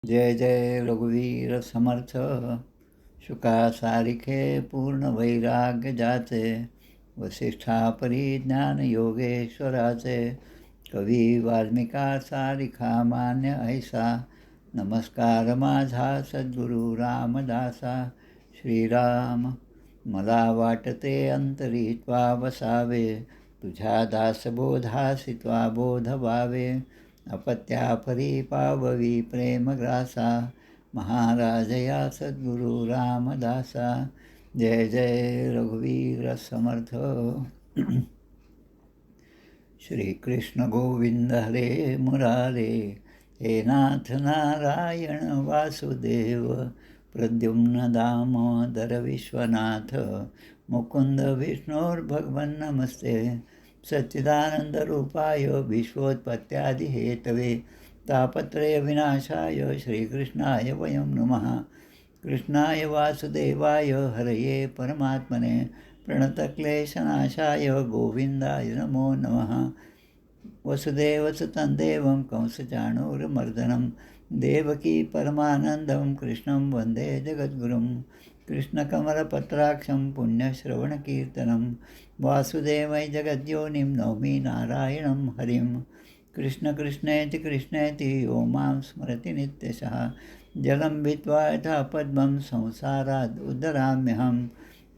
जय जय रघुवीर समर्थ. शुका सारिखे पूर्ण वैराग्य जाचे, वसिष्ठा परिज्ञान योगेश्वराचे. कवी वाल्मिका सारिखा मान्य ऐसा, नमस्कार माझा सद्गुरु रामदासा. श्रीराम मला वाटते अंतरी त्वा वसावे, तुझ्या दासबोधासी त्वा बोध व्हावे. अपत्या परी पाववी प्रेमग्रासा, महाराज या सद्गुरु रामदासा. जय जय रघुवीर समर्थ. श्रीकृष्ण गोविंद हरे मुरारे, हे नाथ नारायण वासुदेव. प्रद्युम्न दामोदर विश्वनाथ, मुकुंद विष्णुर्भगवन् नमस्ते. सच्चिदानंदरूपाय विश्वोत्पत्त्यादिहेतवे, तापत्रय विनाशाय श्रीकृष्णाय वयं नमः. कृष्णाय वासुदेवाय हरये परमात्मने, प्रणतक्लेशनाशाय गोविंदाय नमो नमः. वसुदेवसुतं देवं कंसचाणूरमर्दनं, देवकी परमानन्दं कृष्णं वन्दे जगद्गुरुं. कृष्णकमलपत्राक्षं पुण्यश्रवणकीर्तनं, वासुदेवै जगद्योनिं नौमि नारायणं हरिं. कृष्ण कृष्णेति कृष्णेति यो मां स्मरति नित्यशः, जलं भित्त्वा यथा पद्मं संसाराद् उद्धराम्यहम्.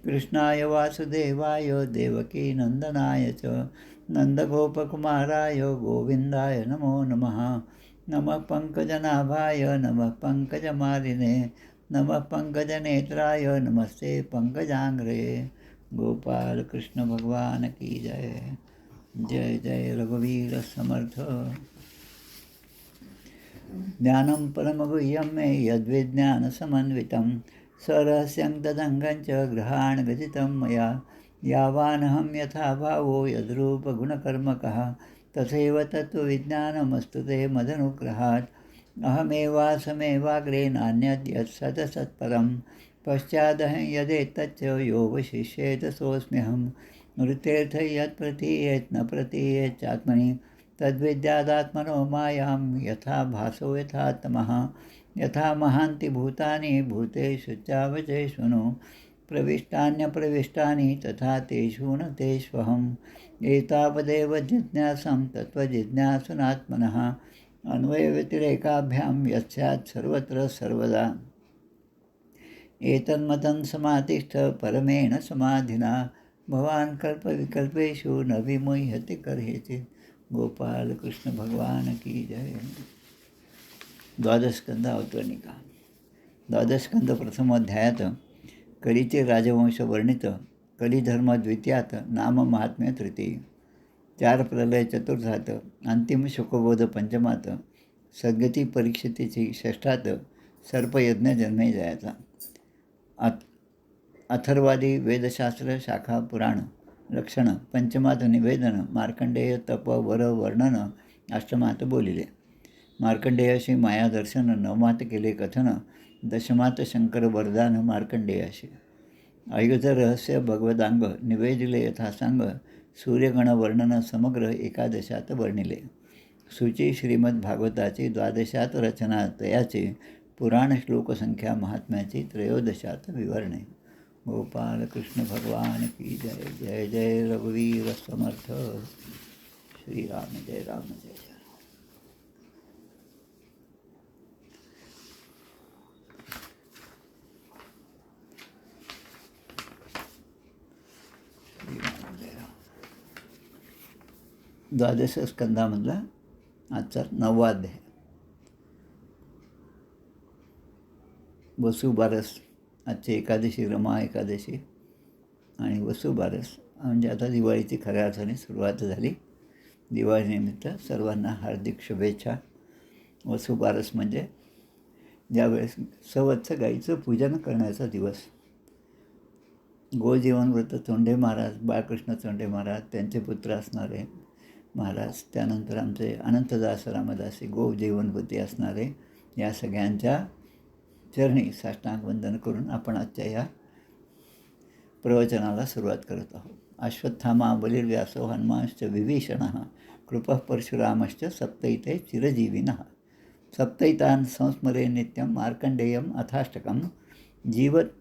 कृष्णाय वासुदेवाय देवकी नन्दनाय च, नन्दगोपकुमाराय गोविन्दाय नमो नमः. नमः पङ्कजनाभाय नमः पङ्कजमालिने, नमः पङ्कजनेत्राय नमस्ते पङ्कजाङ्घ्रे. गोपाल कृष्ण भगवान की जय. जय जय रघुवीर समर्थ. ज्ञानं परमगुह्यं मे यद्विज्ञानसमन्वितं, सरहस्यं तदङ्गं च गृहाण गदितं मया. यावानहं यथा भावो यद्रूपगुणकर्मकः, तथैव तत्त्वविज्ञानमस्तु ते मदनुग्रहात्. अहमेवासमेवाग्रे नान्यद् यत्सदसत्परं, पश्चादहं यदेतच्च यो वशिष्येत सोऽस्म्यहं. मृतेऽर्थ यत् प्रतीयेत् न प्रतीयेत् चात्मनि, तद्विद्यादात्मनो मायां यथा भासो यथा तमः. यथा महान्ति भूतानि भूतेषु चावचेषु नो, प्रविष्टान्यप्रविष्टानि तथा तेषु न तेष्वहम्. एतावदेव जिज्ञासं तत्त्वजिज्ञासुनात्मनः, अन्वयव्यतिरेकाभ्यां यस्यात् सर्वत्र सर्वदा. एतन्मतं समाधिष्ठ परमेण समाधिना, भवान् कल्पविकल्पेषु न विमुह्यति कर्हिचित्. गोपाल कृष्ण भगवान की जय. द्वादशस्कंद अवतरणिका. द्वादशस्कंद प्रथमोध्यायात कलीचे राजवंश वर्णित, कलिधर्म द्वितीयात, नाम महात्म्य तृतीय, चार प्रलय चतुर्थात, अंतिम शुकबोध पंचमात, सद्गती परीक्षितेची षष्ठात, सर्पयज्ञ जन्मेजयाचा. अथर्वादी वेदशास्त्र शाखा पुराण लक्षण पंचमात निवेदन, मार्कंडेय तप वर वर्णन अष्टमात बोलिले. मार्कंडेयाशी मायादर्शन नवमात केले कथन, दशमात शंकर वरदान मार्कंडेयाशी. आयुध रहस्य भगवदांग निवेदिले यथासांग, सूर्यगण वर्णन समग्र एकादशात वर्णिले. सूची श्रीमद्भागवताची द्वादशात रचना तयाची, पुराण श्लोकसंख्या महात्म्याची त्रयोदशात विवरणे. गोपाल कृष्ण भगवान की जय. जय जय रघुवीर समर्थ. श्रीराम जय राम जय जय. श्रीराम जय राम. द्वादश स्कंदामधला आजचा 9वा अध्याय. वसुबारस. आजची एकादशी रमा एकादशी आणि वसुबारस म्हणजे आता दिवाळीची खऱ्या अर्थाने सुरुवात झाली. दिवाळीनिमित्त सर्वांना हार्दिक शुभेच्छा. वसुबारस म्हणजे ज्यावेळेस सवत्स गाईचं पूजन करण्याचा दिवस. गोजीवनव्रत चोंडे महाराज, बाळकृष्ण चोंडे महाराज, त्यांचे पुत्र असणारे महाराज, त्यानंतर आमचे अनंतदास रामदासी गोजीवनव्रती असणारे, या सगळ्यांच्या चरणी साष्टांग वंदन करून आपण आजच्या या प्रवचनाला सुरुवात करत आहोत. अश्वत्थामा बलिर्व्यासो हनुमांश्च विभीषणः, कृपः परशुरामश्च सप्तैते चिरजीविनः. सप्तैतान् संस्मरे नित्यं मार्कण्डेयम् अथाष्टकं जीवत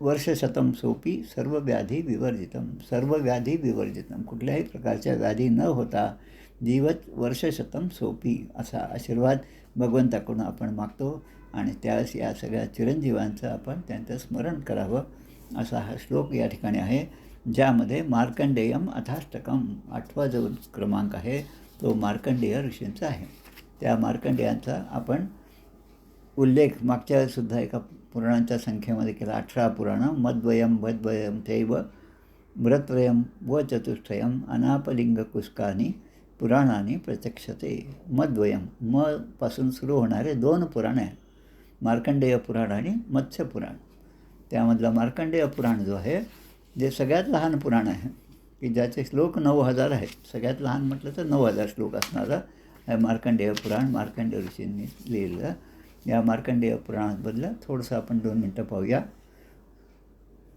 वर्षशतं सोपी सर्वव्याधी विवर्जितं कुठल्याही प्रकारच्या व्याधी न होता जीवत वर्षशतं सोपी असा आशीर्वाद भगवंताकडून आपण मागतो आणि त्यावेळेस या सगळ्या चिरंजीवांचं आपण त्यांचं स्मरण करावं असा हा श्लोक या ठिकाणी आहे, ज्यामध्ये मार्कंडेयम अथाष्टकम 8वा जो क्रमांक आहे तो मार्कंडेय ऋषींचा आहे. त्या मार्कंडेयांचा आपण उल्लेख मागच्या वेळेसुद्धा एका पुराणांच्या संख्येमध्ये केला. 18 पुराणं मद्वयम वद्वयम चैव व्रत्रयम व चतुष्टयम अनापलिंगकुस्कानी पुराणानी प्रत्यक्षते. मद्वयम म पासून सुरू होणारे 2 पुराणे आहेत, मार्कंडेय पुराण आणि मत्स्य पुराण. त्यामधलं मार्कंडेय पुराण जो आहे जे सगळ्यात लहान पुराण आहे की ज्याचे श्लोक 9000 आहेत. सगळ्यात लहान म्हटलं तर 9000 श्लोक असणारं हे मार्कंडेय पुराण मार्कंडेय ऋषींनी लिहिलं. या मार्कंडेय पुराणाबद्दल थोडंसं आपण 2 मिनटं पाहूया.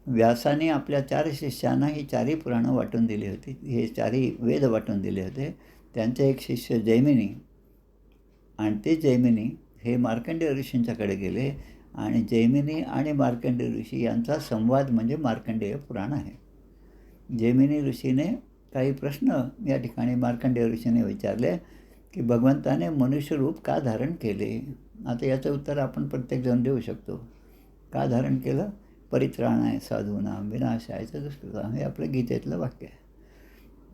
व्यासाने आपल्या 4 शिष्यांना ही 4ही पुराणं वाटून दिली होती. हे 4ही वेद वाटून दिले होते. त्यांचे एक शिष्य जैमिनी आणि ते जैमिनी हे मार्कंडेय ऋषींच्याकडे गेले आणि जैमिनी आणि मार्कंडेय ऋषी यांचा संवाद म्हणजे मार्कंडेय पुराण आहे. जैमिनी ऋषीने काही प्रश्न या ठिकाणी मार्कंडेय ऋषीने विचारले की भगवंताने मनुष्यरूप का धारण केले. आता याचं उत्तर आपण प्रत्येकजण देऊ शकतो. का धारण केलं? परित्राणाय साधूनां विनाशाय च दुष्कृतां हे आपलं गीतेतलं वाक्य आहे.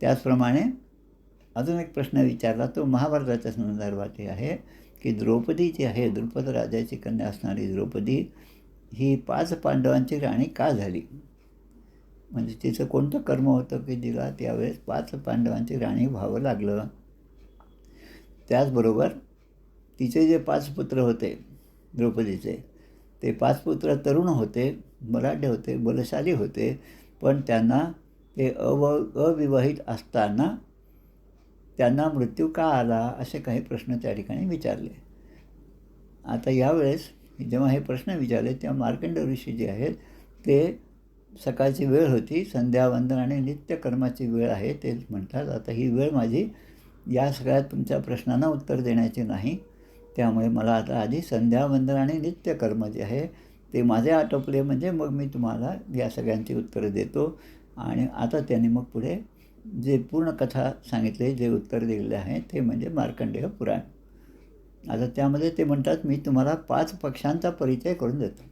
त्याचप्रमाणे अजून एक प्रश्न विचारला तो महाभारताच्या संदर्भात आहे की द्रौपदी जी आहे, द्रुपद राजाची कन्या असणारी द्रौपदी ही 5 पांडवांची राणी का झाली. म्हणजे तिचं कोणतं कर्म होतं की तिला त्यावेळेस 5 पांडवांची राणी व्हावं लागलं. त्याचबरोबर तिचे जे 5 पुत्र होते द्रौपदीचे, ते 5 पुत्र तरुण होते, बलाढ्य होते, बलशाली होते, पण त्यांना ते अविवाहित असताना त्यांना मृत्यू का आला असे काही प्रश्न त्या ठिकाणी विचारले. आता यावेळेस जेव्हा हे प्रश्न विचारले तेव्हा मार्कंडेय ऋषी जे आहेत ते सकाळची वेळ होती, संध्यावंदन आणि नित्यकर्माची वेळ आहे. ते म्हणतात आता ही वेळ माझी या सगळ्या तुमच्या प्रश्नांना उत्तर देण्याची नाही, त्यामुळे मला आता आधी संध्यावंदन आणि नित्यकर्म जे आहे ते माझे आटोपले म्हणजे मग मी तुम्हाला या सगळ्यांची उत्तरं देतो. आणि आता त्यांनी मग पुढे जे पूर्ण कथा सांगितले, जे उत्तर दिलेले आहे ते म्हणजे मार्कंडेय पुराण. आता त्यामध्ये ते म्हणतात मी तुम्हाला 5 पक्षांचा परिचय करून देतो.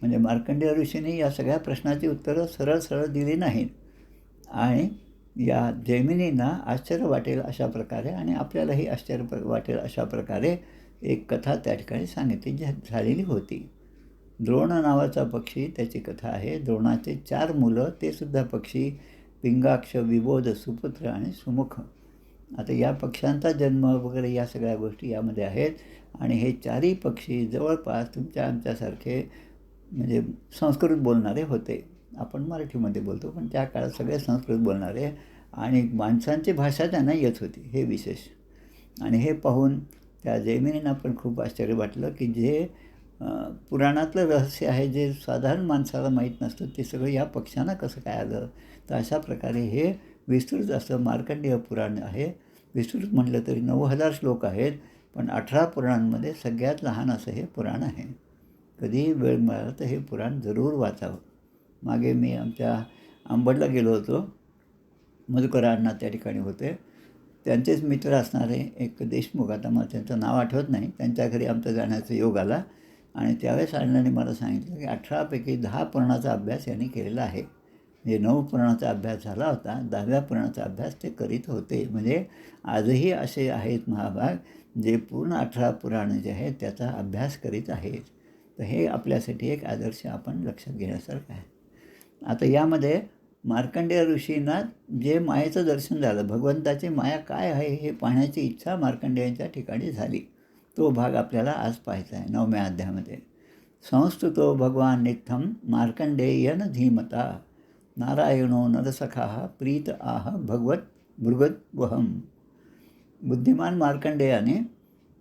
म्हणजे मार्कंडेय ऋषींनी या सगळ्या प्रश्नाची उत्तरं सरळ सरळ दिली नाहीत आणि या जैमिनींना आश्चर्य वाटेल अशा प्रकारे आणि आपल्यालाही आश्चर्य वाटेल अशा प्रकारे एक कथा त्या ठिकाणी सांगितली झालेली होती. द्रोण नावाचा पक्षी त्याची कथा आहे. द्रोणाचे 4 मुलं ते सुद्धा पक्षी पिंगाक्ष, विबोध, सुपुत्र आणि सुमुख. आता या पक्ष्यांचा जन्म वगैरे या सगळ्या गोष्टी यामध्ये आहेत आणि हे 4ही पक्षी जवळपास तुमच्या आमच्यासारखे म्हणजे संस्कृत बोलणारे होते. आपण मराठीमध्ये बोलतो पण त्या काळात सगळे संस्कृत बोलणारे आणि माणसांची भाषा त्यांना येत होती, हे विशेष. आणि हे पाहून त्या जैमिनींना पण खूप आश्चर्य वाटलं की जे पुराणातलं रहस्य आहे जे साधारण माणसाला माहीत नसतं ते सगळं या पक्ष्यांना कसं काय आलं. तर अशा प्रकारे हे विस्तृत असं मार्कंडेय पुराण आहे. विस्तृत म्हटलं तरी 9000 श्लोक आहेत, पण 18 पुराणांमध्ये सगळ्यात लहान असं हे पुराण आहे. कधीही वेळ मिळाला तर हे पुराण जरूर वाचावं. मागे मी आमच्या अंबडला गेलो होतो, मधुकरांना त्या ठिकाणी होते. त्यांचेच मित्र असणारे एक देशमुख, आता मला त्यांचं नाव आठवत नाही, त्यांच्या घरी आमचा जाण्याचा योग आला आणि त्यावेळेस अण्णांनी मला सांगितलं की 18 पैकी 10 पुराणाचा अभ्यास यांनी केलेला आहे. म्हणजे 9 पुराणाचा अभ्यास झाला होता, 10व्या पुराणाचा अभ्यास ते करीत होते. म्हणजे आजही असे आहेत महाभाग जे पूर्ण 18 पुराणं जे आहेत त्याचा अभ्यास करीत आहेत. तर हे आपल्यासाठी एक आदर्श आपण लक्षात घेण्यासारखं आहे. आता यामध्ये मार्कंडेय ऋषींना जे मायेचं दर्शन झालं, भगवंताची माया काय आहे हे पाहण्याची इच्छा मार्कंडेयांच्या ठिकाणी झाली. तो भाग आपल्याला आज पाहायचा आहे 9व्या अध्यायामध्ये. संस्तुतो भगवान नित्यं मार्कंडेयन धीमता नारायणो नरसखाः प्रीत आह भगवत भृगद्वहम. बुद्धिमान मार्कंडेयाने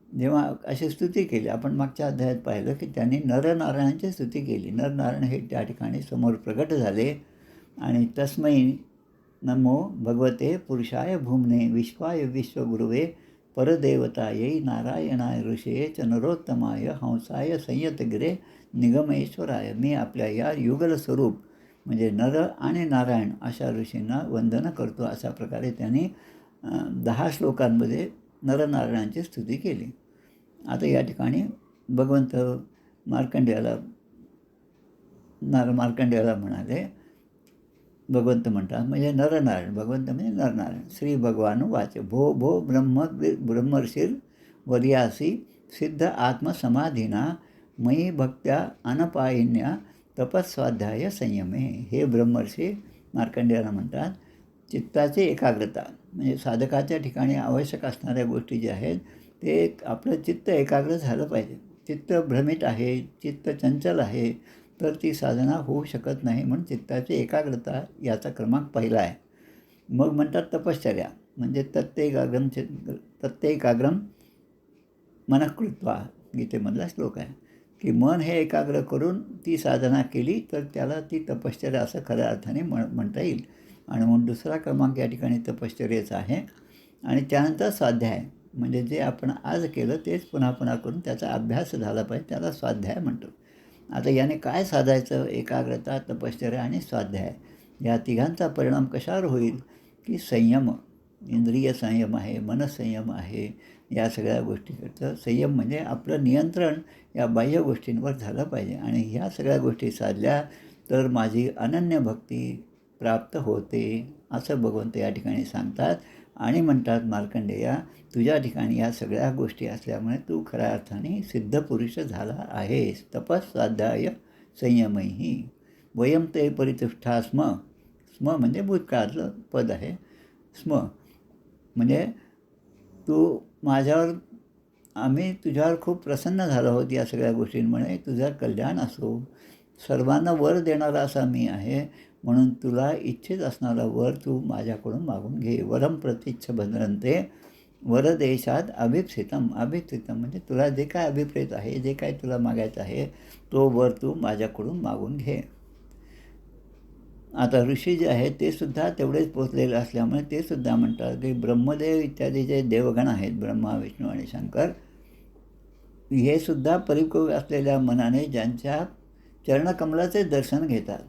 जेव्हा अशी स्तुती केली, आपण मागच्या अध्यायात पाहिलं की त्यांनी नरनारायणांची स्तुती केली. नरनारायण हे त्या ठिकाणी समोर प्रगट झाले आणि तस्मै नमो भगवते पुरुषाय भूमने विश्वाय विश्वगुरुवे परदेवतायै नारायणाय ऋषये च नरोत्तमाय हंसाय संयतगिरे निगमेश्वराय. मी आपल्या या युगल स्वरूप म्हणजे नर आणि नारायण अशा ऋषींना वंदन करतो. अशा प्रकारे त्यांनी 10 श्लोकांमध्ये नरनारायणांची स्तुती केली. आता या ठिकाणी भगवंत मार्कंडेयाला म्हणाले, भगवंत म्हणतात म्हणजे नरनारायण, भगवंत म्हणजे नरनारायण. श्री भगवान वाच भो भो ब्रह्मर्षीर वर्यासी सिद्ध आत्मसमाधीना मयी भक्त्या अनपायिन्या तपस्वाध्याय संयमे. हे ब्रह्मर्षी मार्कंडेयाला म्हणतात, चित्ताची एकाग्रता म्हणजे साधकाच्या ठिकाणी आवश्यक असणाऱ्या गोष्टी ज्या आहेत ते आपलं चित्त एकाग्र झालं पाहिजे. चित्त भ्रमित आहे, चित्त चंचल आहे, तर ती साधना होऊ शकत नाही. म्हणून चित्ताची एकाग्रता याचा क्रमांक पहिला आहे. मग म्हणतात तपश्चर्या म्हणजे तत्तेकाग्रम मनःकृत्वा, गीतेमधला श्लोक आहे की मन हे एकाग्र करून ती साधना केली तर त्याला ती तपश्चर्या असं खऱ्या अर्थाने म्हणता येईल. आणि म्हणून दुसरा क्रमांक या ठिकाणी तपश्चर्याचा आहे. आणि त्यानंतर स्वाध्याय म्हणजे जे आपण आज केलं तेच पुन्हा पुन्हा करून त्याचा अभ्यास झाला पाहिजे, त्याला स्वाध्याय म्हणतो. आता याने काय साधायचं? एकाग्रता, तपश्चर्या आणि स्वाध्याय या तिघांचा परिणाम कशावर होईल की संयम, इंद्रिय संयम आहे, मनसंयम आहे, या सगळ्या गोष्टीकडचं संयम म्हणजे आपलं नियंत्रण या बाह्य गोष्टींवर झालं पाहिजे. आणि ह्या सगळ्या गोष्टी साधल्या तर माझी अनन्य भक्ती प्राप्त होते असं भगवंत या ठिकाणी सांगतात. आणि म्हणतात मार्कंडेया तुझ्या ठिकाणी या सगळ्या गोष्टी असल्यामुळे तू खऱ्या अर्थाने सिद्ध पुरुष झाला आहेस. तपस स्वाध्याय संयमही वयम ते परितुष्ठा स्म. स्म म्हणजे भूतकाळातलं पद आहे. स्म म्हणजे आम्ही तुझ्यावर खूप प्रसन्न झालो आहोत या सगळ्या गोष्टींमुळे. तुझं कल्याण असो. सर्वांना वर देणारा असा मी आहे, म्हणून तुला इच्छित असणारा वर तू माझ्याकडून मागून घे. वरम प्रतीच्छ भद्रंते वरदेशात अभिप्सितम. अभिप्सितम म्हणजे तुला जे काय अभिप्रेत आहे, जे काय तुला मागायचं आहे तो वर तू माझ्याकडून मागून घे. आता ऋषी जे आहेत ते सुद्धा तेवढेच पोचलेले असल्यामुळे ते सुद्धा म्हणतात की ब्रह्मदेव इत्यादी जे देवगण आहेत, ब्रह्मा, विष्णू आणि शंकर, हे सुद्धा परिपक्व असलेल्या मनाने ज्यांच्या चरणकमलाचे दर्शन घेतात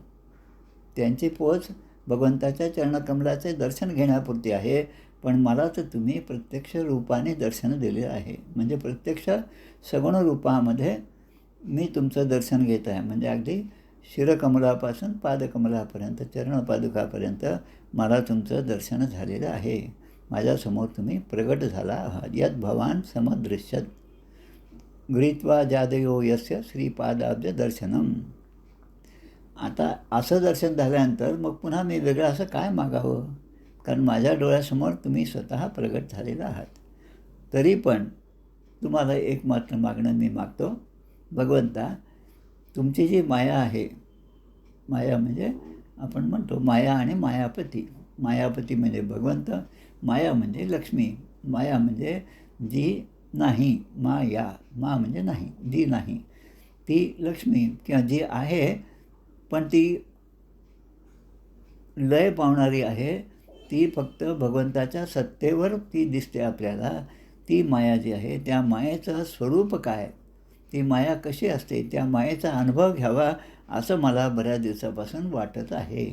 त्यांची पोच भगवंताच्या चरणकमलाचे दर्शन घेण्यापुरती आहे. पण मला तर तुम्ही प्रत्यक्ष रूपाने दर्शन दिले आहे, म्हणजे प्रत्यक्ष सगुण रूपामध्ये मी तुमचं दर्शन घेत आहे. म्हणजे अगदी शिरकमलापासून पादकमलापर्यंत, चरणपादुकापर्यंत मला तुमचं दर्शन झालेलं आहे. माझ्यासमोर तुम्ही प्रगट झाला आहात. यद भवान समदृश्यत गृहीत्वा जादयो यस्य श्रीपादाब्ज दर्शनम. आता असं दर्शन झाल्यानंतर मग पुन्हा मी वेगळं असं काय मागावं? कारण माझ्या डोळ्यासमोर तुम्ही स्वतः प्रगट झालेला आहात. तरी पण तुम्हाला एक मात्र मागणं मी मागतो, भगवंता तुमची जी माया आहे, माया म्हणजे आपण म्हणतो माया आणि मायापती. मायापती म्हणजे भगवंत, माया म्हणजे लक्ष्मी. माया म्हणजे जी नाही, माया, मा म्हणजे नाही, जी नाही, ती लक्ष्मी किंवा जी आहे पण ती लय पावणारी आहे. ती फक्त भगवंताच्या सत्तेवर ती दिसते आपल्याला. ती माया जी आहे त्या मायेचं स्वरूप काय, ती माया कशी असते, त्या मायेचा अनुभव घ्यावा असं मला बऱ्याच दिवसापासून वाटत आहे.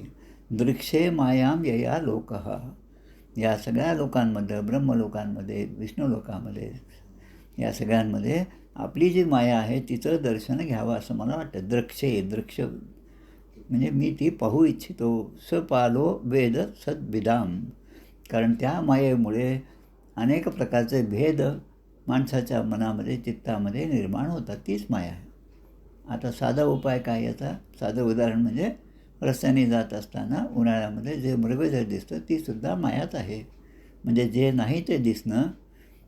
दृक्षे मायाम यया लोकः. या सगळ्या लोकांमध्ये, ब्रह्मलोकांमध्ये, विष्णू लोकांमध्ये, या सगळ्यांमध्ये आपली जी माया आहे तिचं दर्शन घ्यावं असं मला वाटतं. दृक्ष म्हणजे मी ती पाहू इच्छितो. सपालो वेद सद्विदाम. कारण त्या मायेमुळे अनेक प्रकारचे भेद माणसाच्या मनामध्ये, चित्तामध्ये निर्माण होतात. तीच माया आहे. आता साधा उपाय काय याचा? साधं उदाहरण म्हणजे रस्त्याने जात असताना उन्हाळ्यामध्ये जे मृगजळ दिसतं तीसुद्धा मायाच आहे. म्हणजे जे नाही ते दिसणं,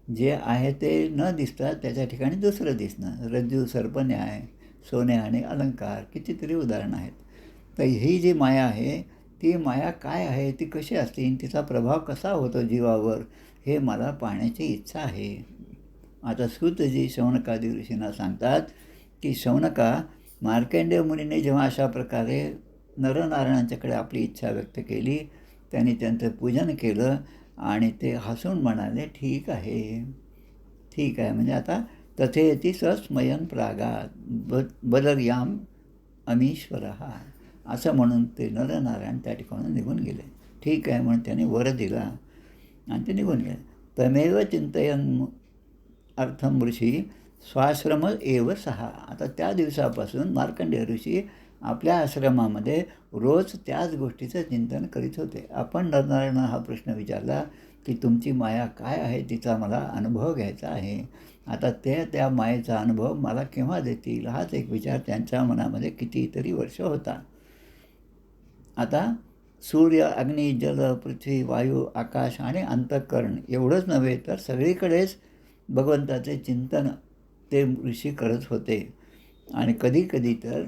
जे आहे ते न दिसता त्याच्या ठिकाणी दुसरं दिसणं. रज्जू सर्प न्याय, सोने आणि अलंकार, कितीतरी उदाहरणं आहेत. तर ही जी माया आहे ती माया काय आहे, ती कशी असते, तिचा प्रभाव कसा होतो जीवावर, हे मला पाहण्याची इच्छा आहे. आता सूतजी शौनकादी ऋषींना सांगतात की शौनका, मार्कंडेय मुनीने जेव्हा अशा प्रकारे नरनारायणांच्याकडे आपली इच्छा व्यक्त केली, त्यांनी त्यांचं पूजन केलं आणि ते हसून म्हणाले, ठीक आहे, ठीक आहे. म्हणजे आता तथेति सस्मयन प्रागात बदर्याम अमीश्वरः असं म्हणून ते नरनारायण त्या ठिकाणून निघून गेले. ठीक आहे म्हणून त्याने वर दिला आणि ते निघून गेले. तमेव चिंतयन अर्थम ऋषी स्वाश्रम एव सहा. आता त्या दिवसापासून मार्कंडेय ऋषी आपल्या आश्रमामध्ये रोज त्याच गोष्टीचं चिंतन करीत होते. आपण नरनारायणाला हा प्रश्न विचारला की तुमची माया काय आहे, तिचा मला अनुभव घ्यायचा आहे. आता त्या मायेचा अनुभव मला केव्हा देतील, हाच एक विचार त्यांच्या मनामध्ये कितीतरी वर्ष होता. आता सूर्य, अग्नी, जल, पृथ्वी, वायू, आकाश आणि अंतःकरण एवढंच नव्हे तर सगळीकडेच भगवंताचे चिंतन ते ऋषी करत होते. आणि कधीकधी तर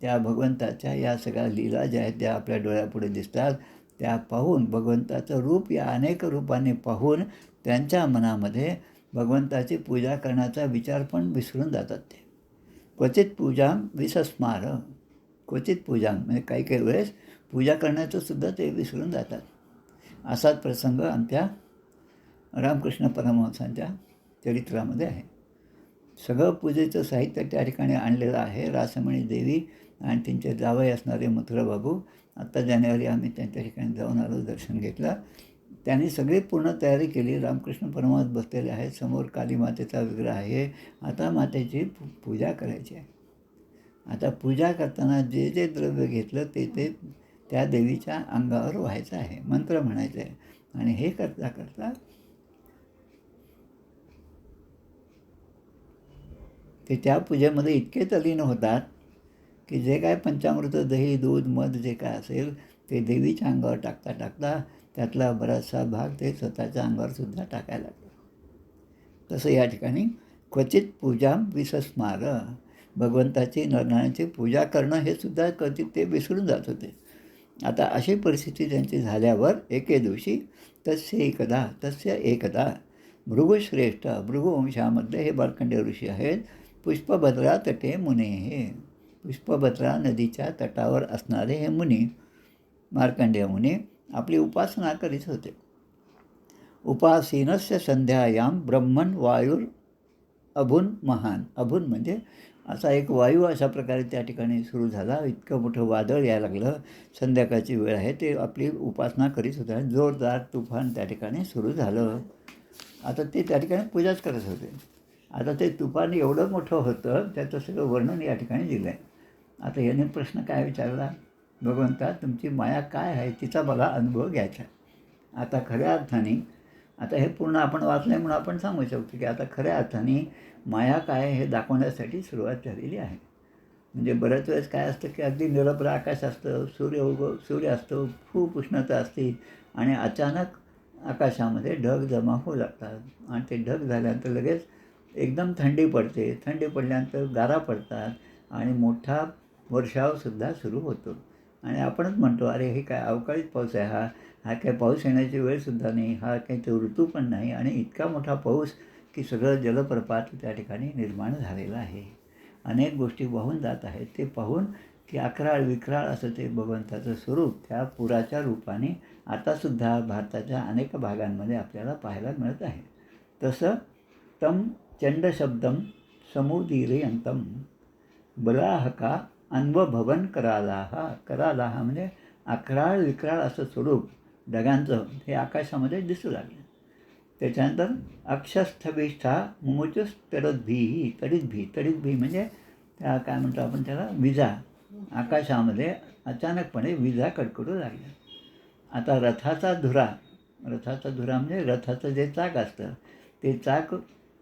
त्या भगवंताच्या या सगळ्या लीला ज्या आहेत त्या आपल्या डोळ्यापुढे दिसतात, त्या पाहून भगवंताचं रूप या अनेक रूपाने पाहून त्यांच्या मनामध्ये भगवंताची पूजा करण्याचा विचार पण विसरून जातात. ते क्वचित पूजा विसस्मार, क्वचित पूजा म्हणजे काही काही वेळेस पूजा करण्याचं सुद्धा ते विसरून जातात. असाच प्रसंग आमच्या रामकृष्ण परमहंसांच्या चरित्रामध्ये आहे. सगळं पूजेचं साहित्य त्या ठिकाणी आणलेलं आहे. रासमणी देवी आणि त्यांचे जावई असणारे मथुराबाबू, आत्ता जानेवारी आम्ही त्यांच्या ठिकाणी जाऊन आलो, दर्शन घेतलं. त्यांनी सगळी पूर्ण तयारी केली. रामकृष्ण परमहंस बसलेले आहेत, समोर काली मातेचा विग्रह आहे. आता मातेची पूजा करायची आहे. आता पूजा करताना जे जे द्रव्य घेतलं ते त्या देवीच्या अंगावर व्हायचं आहे, मंत्र म्हणायचं आहे. आणि हे करता करता ते त्या पूजेमध्ये इतके तल्लीन होतात की जे काय पंचामृत, दही, दूध, मध जे काय असेल ते देवीच्या अंगावर टाकता टाकता त्यातला बराचसा भाग ते स्वतःच्या अंगावरसुद्धा टाकायला लागले. तसं या ठिकाणी क्वचित पूजा विसस्मार, भगवंताची नरनारायणाची पूजा करणं हे सुद्धा क्वचित ते विसरून जात होते. आता अशी परिस्थिती त्यांची झाल्यावर एके दिवशी तस्य एकदा भृगुश्रेष्ठ, भृगुवंशामध्ये हे मार्कंडेय ऋषी आहेत. पुष्पभद्रा तटे मुने, हे पुष्पभद्रा नदीच्या तटावर असणारे हे मुनी, मार्कंडेय मुनी आपली उपासना करीत होते. उपासीनस्य संध्यायाम ब्रह्मण वायुर अभून महान. अभून म्हणजे असा एक वायू अशा प्रकारे त्या ठिकाणी सुरू झाला. इतकं मोठं वादळ यायला लागलं. संध्याकाळची वेळ आहे, ते आपली उपासना करीत होते. जोरदार तुफान त्या ठिकाणी सुरू झालं. आता ते त्या ठिकाणी पूजाच करत होते. आता ते तुफान एवढं मोठं होतं, त्याचं सगळं वर्णन या ठिकाणी दिलं आहे. आता याने प्रश्न काय विचारला, भगवंता तुमची माया काय आहे, तिचा मला अनुभव घ्यायचा. आता खऱ्या अर्थाने आता हे पूर्ण आपण वाचलं म्हणून आपण सांगू शकतो की आता खऱ्या अर्थाने माया काय हे दाखवण्यासाठी सुरुवात झालेली आहे. म्हणजे बऱ्याच वेळेस काय असतं की अगदी निरभ्र आकाश असतं, सूर्य असतो, खूप उष्णता असते आणि अचानक आकाशामध्ये ढग जमा होऊ लागतात आणि ते ढग झाल्यानंतर लगेच एकदम थंडी पडते. थंडी पडल्यानंतर गारा पडतात आणि मोठा वर्षावसुद्धा सुरू होतो. आणि आपणच म्हणतो अरे हे काय अवकाळीच पाऊस आहे, हा काही पाऊस येण्याची वेळसुद्धा नाही, हा काही तो ऋतू पण नाही. आणि इतका मोठा पाऊस की सगळं जलप्रपात त्या ठिकाणी निर्माण झालेला आहे. अनेक गोष्टी वाहून जात आहेत. ते पाहून की अकराळ विक्राळ असं ते भगवंताचं स्वरूप त्या पुराच्या रूपाने आतासुद्धा भारताच्या अनेक भागांमध्ये आपल्याला पाहायला मिळत आहे. तसं तम चंडशब्दम समुदीरयंतम बलाहका अन्वभवन करालाहा म्हणजे अकराळ विक्राळ असं स्वरूप ढगांचं हे आकाशामध्ये दिसू लागलं. त्याच्यानंतर अक्षस्थभिष्ठा मुमुचुस तडिद्भी म्हणजे त्या काय म्हणतो आपण त्याला, विजा. आकाशामध्ये अचानकपणे विजा कडकडू लागल्या. आता रथाचा धुरा म्हणजे रथाचं जे चाक असतं ते चाक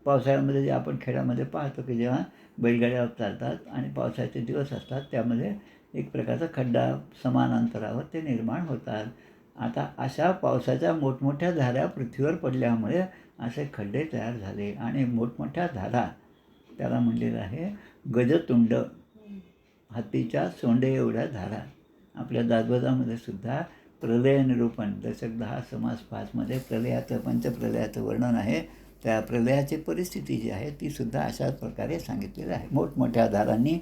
पावसाळ्यामध्ये जे आपण खेड्यामध्ये पाहतो की जेव्हा बैलगाड्या चालतात आणि पावसाचे दिवस असतात त्यामध्ये एक प्रकारचा खड्डा समान अंतरावर ते निर्माण होतात. आता अशा पावसाच्या मोठमोठ्या धारा पृथ्वीवर पडल्यामुळे असे खड्डे तयार झाले आणि मोठमोठ्या धारा, त्याला म्हणलेलं आहे गजतुंड, हातीच्या सोंडे एवढ्या धारा. आपल्या दासबोधामध्ये सुद्धा प्रलय निरूपण दशक 10 समास 5मध्ये पंचप्रलयाचं वर्णन आहे. त्या प्रलयाची परिस्थिती जी आहे ती सुद्धा अशाच प्रकारे सांगितलेली आहे. मोठमोठ्या धारांनी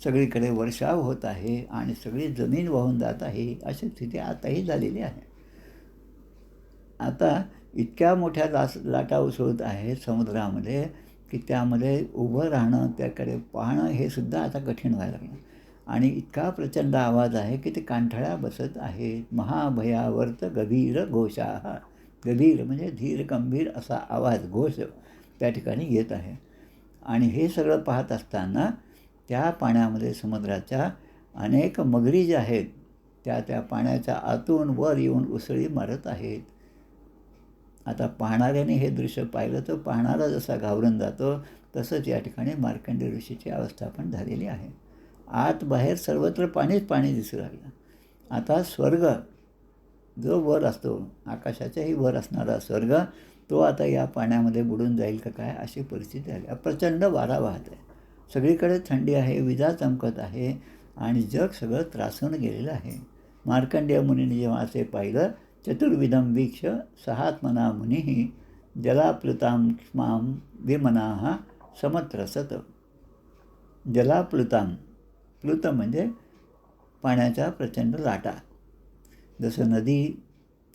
सगळीकडे वर्षाव होत आहे आणि सगळी जमीन वाहून जात आहे. अशी स्थिती आताही झालेली आहे. आता इतक्या मोठ्या लाटा उसळत आहेत समुद्रामध्ये की त्यामध्ये उभं राहणं, त्याकडे पाहणं हे सुद्धा आता कठीण व्हायला लागलं. आणि इतका प्रचंड आवाज आहे की ते कानठळ्या बसत आहेत. महाभयावर्त गभीर घोषाः. गभीर म्हणजे धीर गंभीर असा आवाज, घोष त्या ठिकाणी येत आहे. आणि हे सगळं पाहत असताना त्या पाण्यामध्ये समुद्राच्या अनेक मगरी ज्या आहेत त्या पाण्याच्या आतून वर येऊन उसळी मारत आहेत. आता पाहणाऱ्याने हे दृश्य पाहिलं तर पाहणारा जसा घाबरून जातो तसंच या ठिकाणी मार्कंडेय ऋषीची अवस्था पण झालेली आहे. आत बाहेर सर्वत्र पाणीच पाणी दिसू लागलं. आता स्वर्ग जो वर असतो, आकाशाच्याही वर असणारा स्वर्ग, तो आता या पाण्यामध्ये बुडून जाईल का काय अशी परिस्थिती आली. प्रचंड वारा वाहत आहे, सगळीकडे थंडी आहे, विजा चमकत आहे आणि जग सगळं त्रासून गेलेलं आहे. मार्कंडेय मुनीने जेव्हा असे पाहिलं, चतुर्विधम वीक्ष सहात्मना मुनिः जलाप्लुतां क्ष्मां विमनाः समत्रसत. जलाप्लुतां, प्लुत म्हणजे पाण्याच्या प्रचंड लाटा. जसं नदी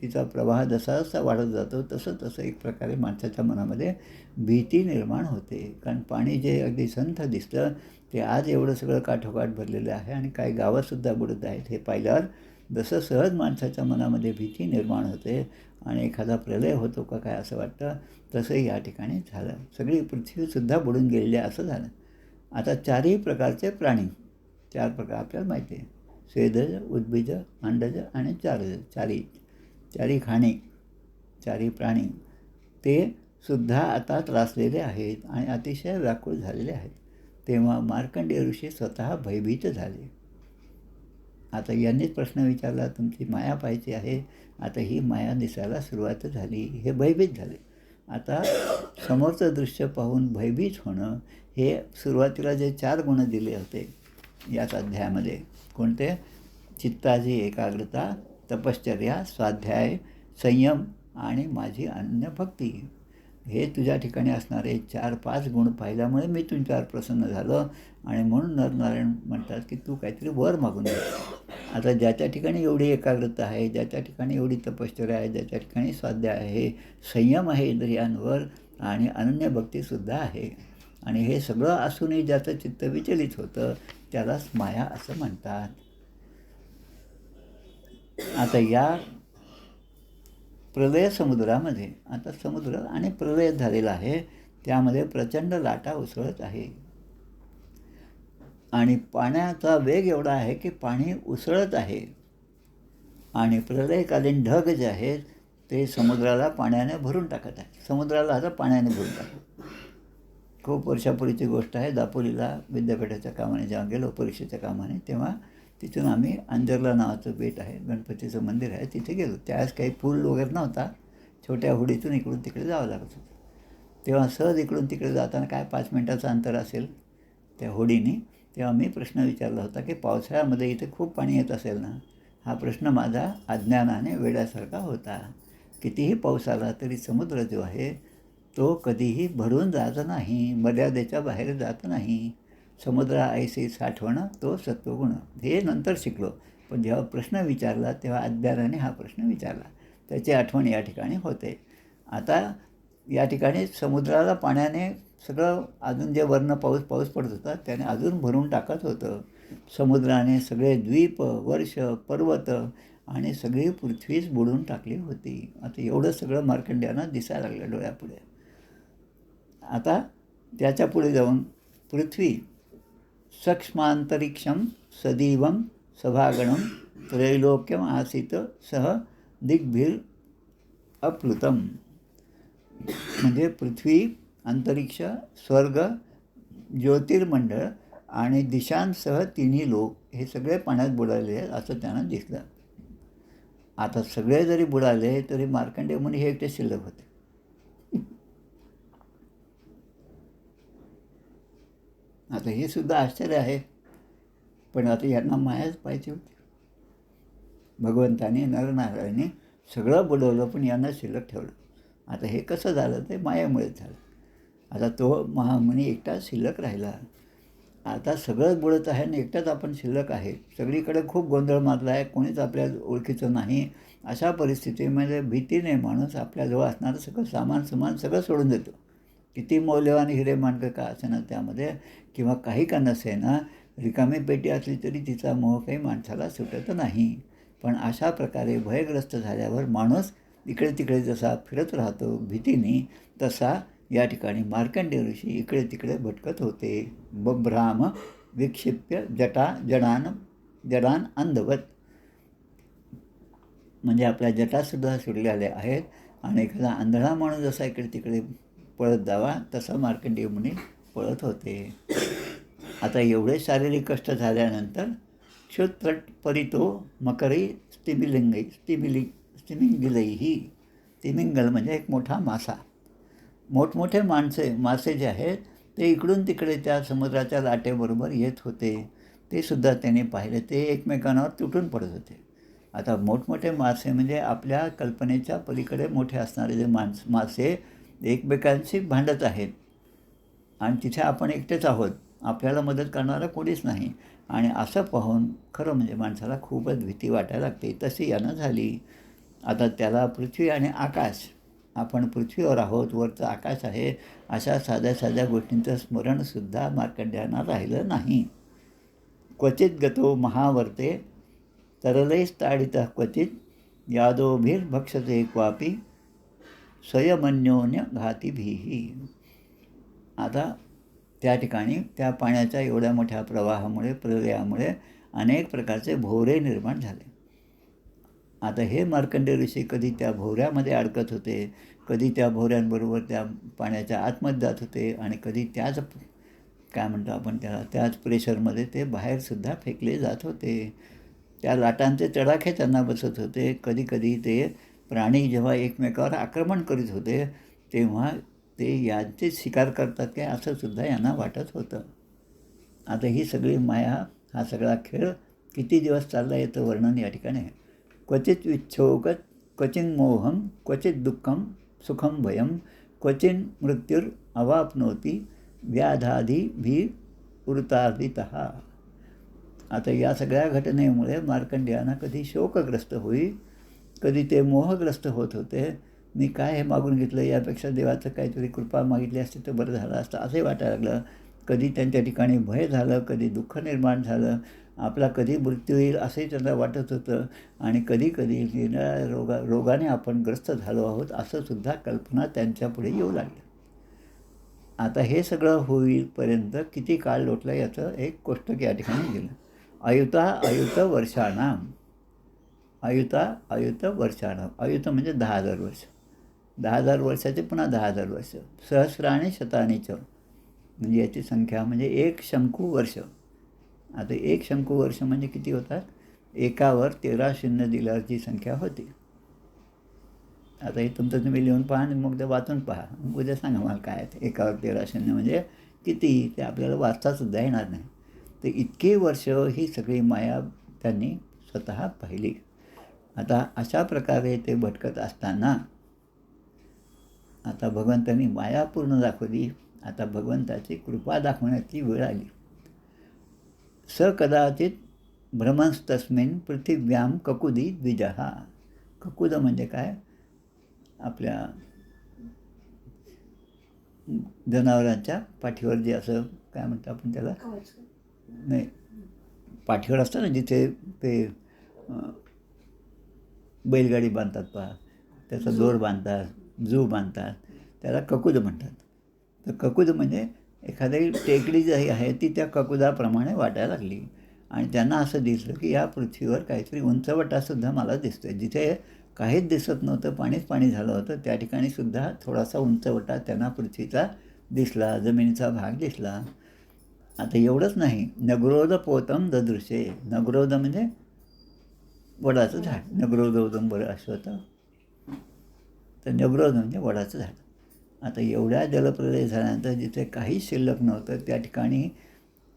तिचा प्रवाह जसा जसा वाढत जातो तसं तसं एक प्रकारे माणसाच्या मनामध्ये भीती निर्माण होते. कारण पाणी जे अगदी संथ दिसतं ते आज एवढं सगळं काठोकाठ भरलेलं आहे आणि काही गावंसुद्धा बुडत आहेत. हे पाहिल्यावर जसं सहज माणसाच्या मनामध्ये भीती निर्माण होते आणि एखादा प्रलय होतो का काय असं वाटतं, तसंही या ठिकाणी झालं. सगळी पृथ्वीसुद्धा बुडून गेलेली असं झालं. आता चारही प्रकारचे प्राणी, 4 प्रकार आपल्याला माहिती आहे: स्वेदज, उद्भिज, अंडज आणि चारज. चारी खाणे, चारी प्राणी ते सुद्धा आता त्रासलेले आहेत आणि अतिशय व्याकुळ झालेले आहेत. तेव्हा मार्कंडेय ऋषी स्वतः भयभीत झाले. आता यांनीच प्रश्न विचारला, तुमची माया पाहायची आहे. आता ही माया दिसायला सुरुवात झाली. हे भयभीत झाले. आता समोरचं दृश्य पाहून भयभीत होणं, हे सुरुवातीला जे 4 गुण दिले होते याच अध्यायामध्ये, कोणते? चित्ताची एकाग्रता, तपश्चर्या, स्वाध्याय, संयम आणि माझी अनन्य भक्ती. हे तुझ्या ठिकाणी असणारे 4-5 गुण पाहिल्यामुळे मी तुमच्यावर प्रसन्न झालो आणि म्हणून नरनारायण म्हणतात की तू काहीतरी वर मागून दे. आता ज्याच्या ठिकाणी एवढी एकाग्रता आहे, ज्याच्या ठिकाणी एवढी तपश्चर्या आहे, ज्याच्या ठिकाणी स्वाध्याय आहे, संयम आहे इंद्रियांवर आणि अनन्य भक्तीसुद्धा आहे, आणि हे सगळं असूनही ज्याचं चित्त विचलित होतं त्यालाच माया असं म्हणतात. आता या प्रलय समुद्रामध्ये, आता समुद्र आणि प्रलय झालेला आहे, त्यामध्ये प्रचंड लाटा उसळत आहे आणि पाण्याचा वेग एवढा आहे की पाणी उसळत आहे आणि प्रलयकालीन ढग जे आहेत ते समुद्राला पाण्याने भरून टाकत आहे. समुद्राला आता पाण्याने भरून टाकत. खूप वर्षापूर्वीची गोष्ट आहे. दापोलीला विद्यापीठाच्या कामाने जेव्हा गेलो, परीक्षेच्या कामाने, तेव्हा तिथून आम्ही अंजरला नावाचं बेट आहे, गणपतीचं मंदिर आहे, तिथे गेलो. त्यावेळेस काही पूल वगैरे नव्हता, छोट्या होडीतून इकडून तिकडे जावं लागत होतं. तेव्हा सहज इकडून तिकडे जाताना काय 5 मिनटाचं अंतर असेल त्या होडीने, तेव्हा मी प्रश्न विचारला होता की पावसाळ्यामध्ये इथे खूप पाणी येत असेल ना. हा प्रश्न माझा अज्ञानाने वेड्यासारखा होता. कितीही पाऊस आला तरी समुद्र जो आहे तो कधीही भरून जात नाही, मर्यादेच्या बाहेर जात नाही. समुद्राऐशी साठवणं तो सत्वगुण, हे नंतर शिकलो. पण जेव्हा प्रश्न विचारला तेव्हा अज्ञानाने हा प्रश्न विचारला, त्याची आठवण या ठिकाणी होते. आता या ठिकाणी समुद्राला पाण्याने सगळं अजून जे वरनं पाऊस पडत होता त्याने अजून भरून टाकत होतं. समुद्राने सगळे द्वीप, वर्ष, पर्वत आणि सगळी पृथ्वीच बुडून टाकली होती. आता एवढं सगळं मार्कंडेयांना दिसायला लागलं डोळ्यापुढे. आता त्याच्या पुढे जाऊन पृथ्वी सक्ष्मांतरिक्षम सजीवम सभागणम त्रैलोक्यम आसीत सह दिग्भिर अप्लुतम. म्हणजे पृथ्वी, अंतरिक्ष, स्वर्ग, ज्योतिर्मंडळ आणि दिशांसह 3 लोक हे सगळे पाण्यात बुडाले आहेत असं त्यांना दिसलं. आता सगळे जरी बुडाले तरी मार्कंडेय मुनी हे एकटे शिल्लक होते. आता हे सुद्धा आश्चर्य आहे. पण आता यांना मायाच पाहिजे होती. भगवंताने, नरनारायणाने सगळं बुडवलं पण यांना शिल्लक ठेवलं. आता हे कसं झालं? ते मायेमुळेच झालं. आता तो महामुनी एकटा शिल्लक राहिला आता सगळं बुडत आहे आणि एकटाच आपण शिल्लक आहे. सगळीकडे खूप गोंधळ माजला आहे, कोणीच आपल्या ओळखीचं नाही. अशा परिस्थितीमध्ये भीतीने माणूस आपल्याजवळ असणारं सगळं सामान सगळं सोडून देतो. किती मौल्यवान हिरे-माणकं का असेना त्यामध्ये किंवा काही का नसेना, रिकामी पेटी असली तरी तिचा मोह काही माणसाला सुटत नाही. पण अशा प्रकारे भयग्रस्त झाल्यावर माणूस इकडे-तिकडे जसा फिरत राहतो भीतीने, तसा या ठिकाणी मार्कंडेय ऋषी इकडे-तिकडे भटकत होते. बभ्राम विक्षिप्य जडान अंधवत, म्हणजे आपल्या जटासुद्धा सुटलेल्या आहेत आणि एखादा आंधळा माणूस जसा इकडे-तिकडे पळत जावा तसा मार्कंडेय मुनी पळत होते. आता एवढे शारीरिक कष्ट झाल्यानंतर क्षुत्रट परितो मकरी स्तिमिंगिलैही. तिमिंगल म्हणजे एक मोठा मासा. मोठमोठे मासे जे आहेत ते इकडून तिकडे त्या समुद्राच्या लाटेबरोबर येत होते. ते सुद्धा त्यांनी पाहिले. ते एकमेकांवर तुटून पडत होते. आता मोठमोठे मासे म्हणजे आपल्या कल्पनेच्या पलीकडे मोठे असणारे जे मासे एकमेकांशी भांडत आहेत आणि तिथे आपण एकटेच आहोत. आपल्याला मदत करणारा कोणीच नाही. आणि असं पाहून खरं म्हणजे माणसाला खूपच भीती वाटायला लागते. तशी यानं झाली. आता त्याला पृथ्वी आणि आकाश, आपण पृथ्वीवर आहोत, वरचं आकाश आहे, अशा साध्या साध्या गोष्टींचं स्मरणसुद्धा मार्कंडेयांना राहिलं नाही. क्वचित गतो महावर्ते तरलैस्ताडितः क्वचित यादोभिर्भक्षते क्वापि स्वयमन्योन्य घातिभिः. आता त्या ठिकाणी त्या पाण्याच्या एवढ्या मोठ्या प्रवाहामुळे, प्रलयामुळे अनेक प्रकारचे भोवरे निर्माण झाले. आता हे मार्कंडेय ऋषी कधी त्या भोवऱ्यामध्ये अडकत होते, कधी त्या भोवऱ्यांबरोबर त्या पाण्याच्या आतमध्ये जात होते आणि कधी त्याच काय म्हणतो आपण त्याला त्याच प्रेशरमध्ये ते बाहेरसुद्धा फेकले जात होते. त्या लाटांचे तडाखे त्यांना बसत होते. कधीकधी ते प्राणी जेव्हा एकमेकावर आक्रमण करीत होते तेव्हा ते यांचीच शिकार करतात काय असं सुद्धा यांना वाटत होतं. आता ही सगळी माया, हा सगळा खेळ किती दिवस चालला याचं वर्णन या ठिकाणी आहे. क्वचित विच्छोकत क्वचिन मोहम क्वचित दुःखम सुखम भयम क्वचिन मृत्युर अवाप्नोती व्याधाधी उरतादितः. आता या सगळ्या घटनेमुळे मार्कंडेयांना कधी शोकग्रस्त होई, कधी ते मोहग्रस्त होत होते. मी काय हे मागून घेतलं, यापेक्षा देवाचं काहीतरी कृपा मागितली असते तर बरं झालं असतं असंही वाटायला लागलं. कधी त्यांच्या ठिकाणी भय झालं, कधी दुःख निर्माण झालं, आपला कधी मृत्यू येईल असंही त्यांना वाटत होतं आणि कधी निराळ्या रोगाने आपण ग्रस्त झालो आहोत असंसुद्धा कल्पना त्यांच्यापुढे येऊ लागली. आता हे सगळं होईपर्यंत किती काळ लोटलं याचं एक कोष्टक या ठिकाणी दिलं. अयुत वर्षाणाम. अयुत वर्षाणाम. अयुत म्हणजे 10,000 वर्ष. 10,000 वर्षाचे पुन्हा 10,000 वर्ष. सहस्राणी शतानीच, म्हणजे याची संख्या म्हणजे 1 शंकू वर्ष. आता 1 शंकू वर्ष म्हणजे किती होतात? एकावर 13 शून्य दिल्यावरची संख्या होती. आता हे तुमचं तुम्ही लिहून पहा आणि मग ते वाचून पहा. उद्या सांगा मला काय ते 1वर 13 शून्य म्हणजे किती, ते आपल्याला वाचतासुद्धा येणार नाही. तर इतकी वर्ष ही सगळी माया त्यांनी स्वतः पाहिली. आता अशा प्रकारे ते भटकत असताना आता भगवंतांनी माया पूर्ण दाखवली. आता भगवंताची कृपा दाखवण्याची वेळ आली. स कदाचित भ्रमस्तस्मिन् पृथिव्यां ककुदी द्विजः. ककुद म्हणजे काय? आपल्या जनावरांच्या पाठीवर जे असं काय म्हणतो आपण त्याला, नाही पाठीवर असतं ना जिथे ते बैलगाडी बांधतात पहा, त्याचा दोर बांधतात, जू बांधतात, त्याला ककुद म्हणतात. तर ककुद म्हणजे एखादी टेकडी जी आहे ती त्या ककुदाप्रमाणे वाटायला लागली आणि त्यांना असं दिसलं की या पृथ्वीवर काहीतरी उंचवटासुद्धा मला दिसतो आहे. जिथे काहीच दिसत नव्हतं, पाणीच पाणी झालं होतं, त्या ठिकाणीसुद्धा थोडासा उंचवटा त्यांना पृथ्वीचा दिसला, जमिनीचा भाग दिसला. आता एवढंच नाही, नगरोद पोतम ददृशे. नगरोद म्हणजे वडाचं झाड. नगरोद औदुंबर अश्वत्थ, तर नगरोद म्हणजे वडाचं झाड. आता एवढ्या जलप्रलय झाल्यानंतर जिथे काहीच शिल्लक नव्हतं त्या ठिकाणी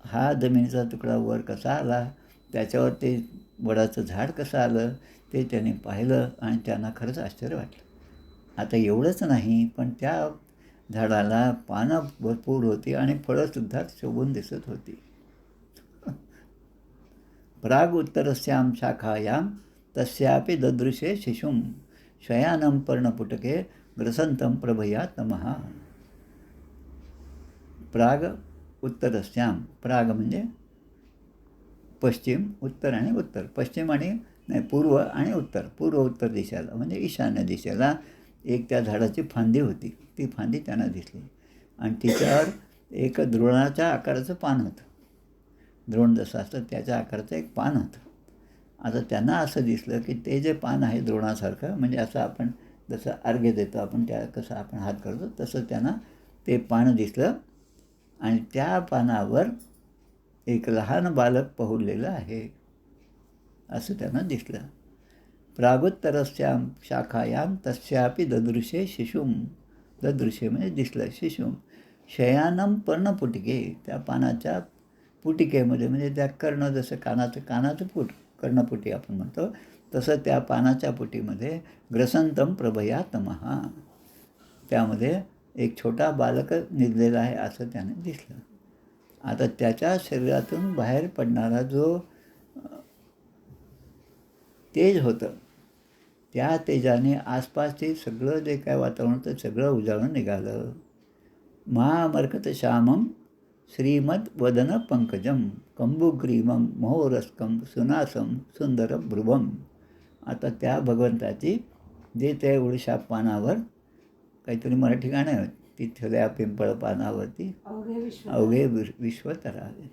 हा जमिनीचा तुकडा वर कसा आला, त्याच्यावर ते वडाचं झाड कसं आलं ते त्यांनी पाहिलं आणि त्यांना खरंच आश्चर्य वाटलं. आता एवढंच नाही, पण त्या झाडाला पानं भरपूर होती आणि फळंसुद्धा शोभून दिसत होती. प्राग उत्तरस्यां शाखायां तस्यापि ददृशे शिशुं शयानं पर्णपुटके ग्रसंतं प्रभया तमः. प्राग उत्तरस्यां, प्राग म्हणजे पश्चिम, उत्तर आणि उत्तर, पश्चिम आणि नाही पूर्व आणि उत्तर, पूर्व उत्तर दिशेला म्हणजे ईशान्य दिशेला एक त्या झाडाची फांदी होती. ती फांदी त्यांना दिसली आणि तिच्यावर एक द्रोणाच्या आकाराचं पान होतं. द्रोण जसं असतं त्याच्या आकाराचं एक पान होतं. आता त्यांना असं दिसलं की ते जे पान आहे द्रोणासारखं, म्हणजे असं आपण जसं अर्घ्य देतो आपण, त्या कसं आपण हात करतो तसं त्यांना ते पान दिसलं आणि त्या पानावर एक लहान बालक पहुडलेलं आहे असं त्यांना दिसलं. प्रागोत्तरस्यां शाखायां तस्यापि ददृशे शिशुं, ददृशे म्हणजे दिसलं, शिशुं शयानं पर्णपुटिके, त्या पानाच्या पुटिकेमध्ये म्हणजे त्या कर्ण, जसं कानाचं फूट कर्णपुटी आपण म्हणतो तसं त्या पानाच्या पुटीमध्ये ग्रसंतं प्रभया तमः, त्यामध्ये एक छोटा बालक निघलेला आहे असं त्याने दिसलं. आता त्याच्या शरीरातून बाहेर पडणारा जो तेज होतं त्या तेजाने आसपासचे सगळं जे काय वातावरण होतं सगळं उजाळून निघालं. महामर्कत श्यामं श्रीमद वदन पंकजम कंबुग्रीवम महोरस्कम सुनासम सुंदर भ्रुवम. आता त्या भगवंताची जे त्या उडशा पानावर काहीतरी मराठी गाणं आहे, तिथल्या पिंपळ पानावरती अवघे विश्व तरावे.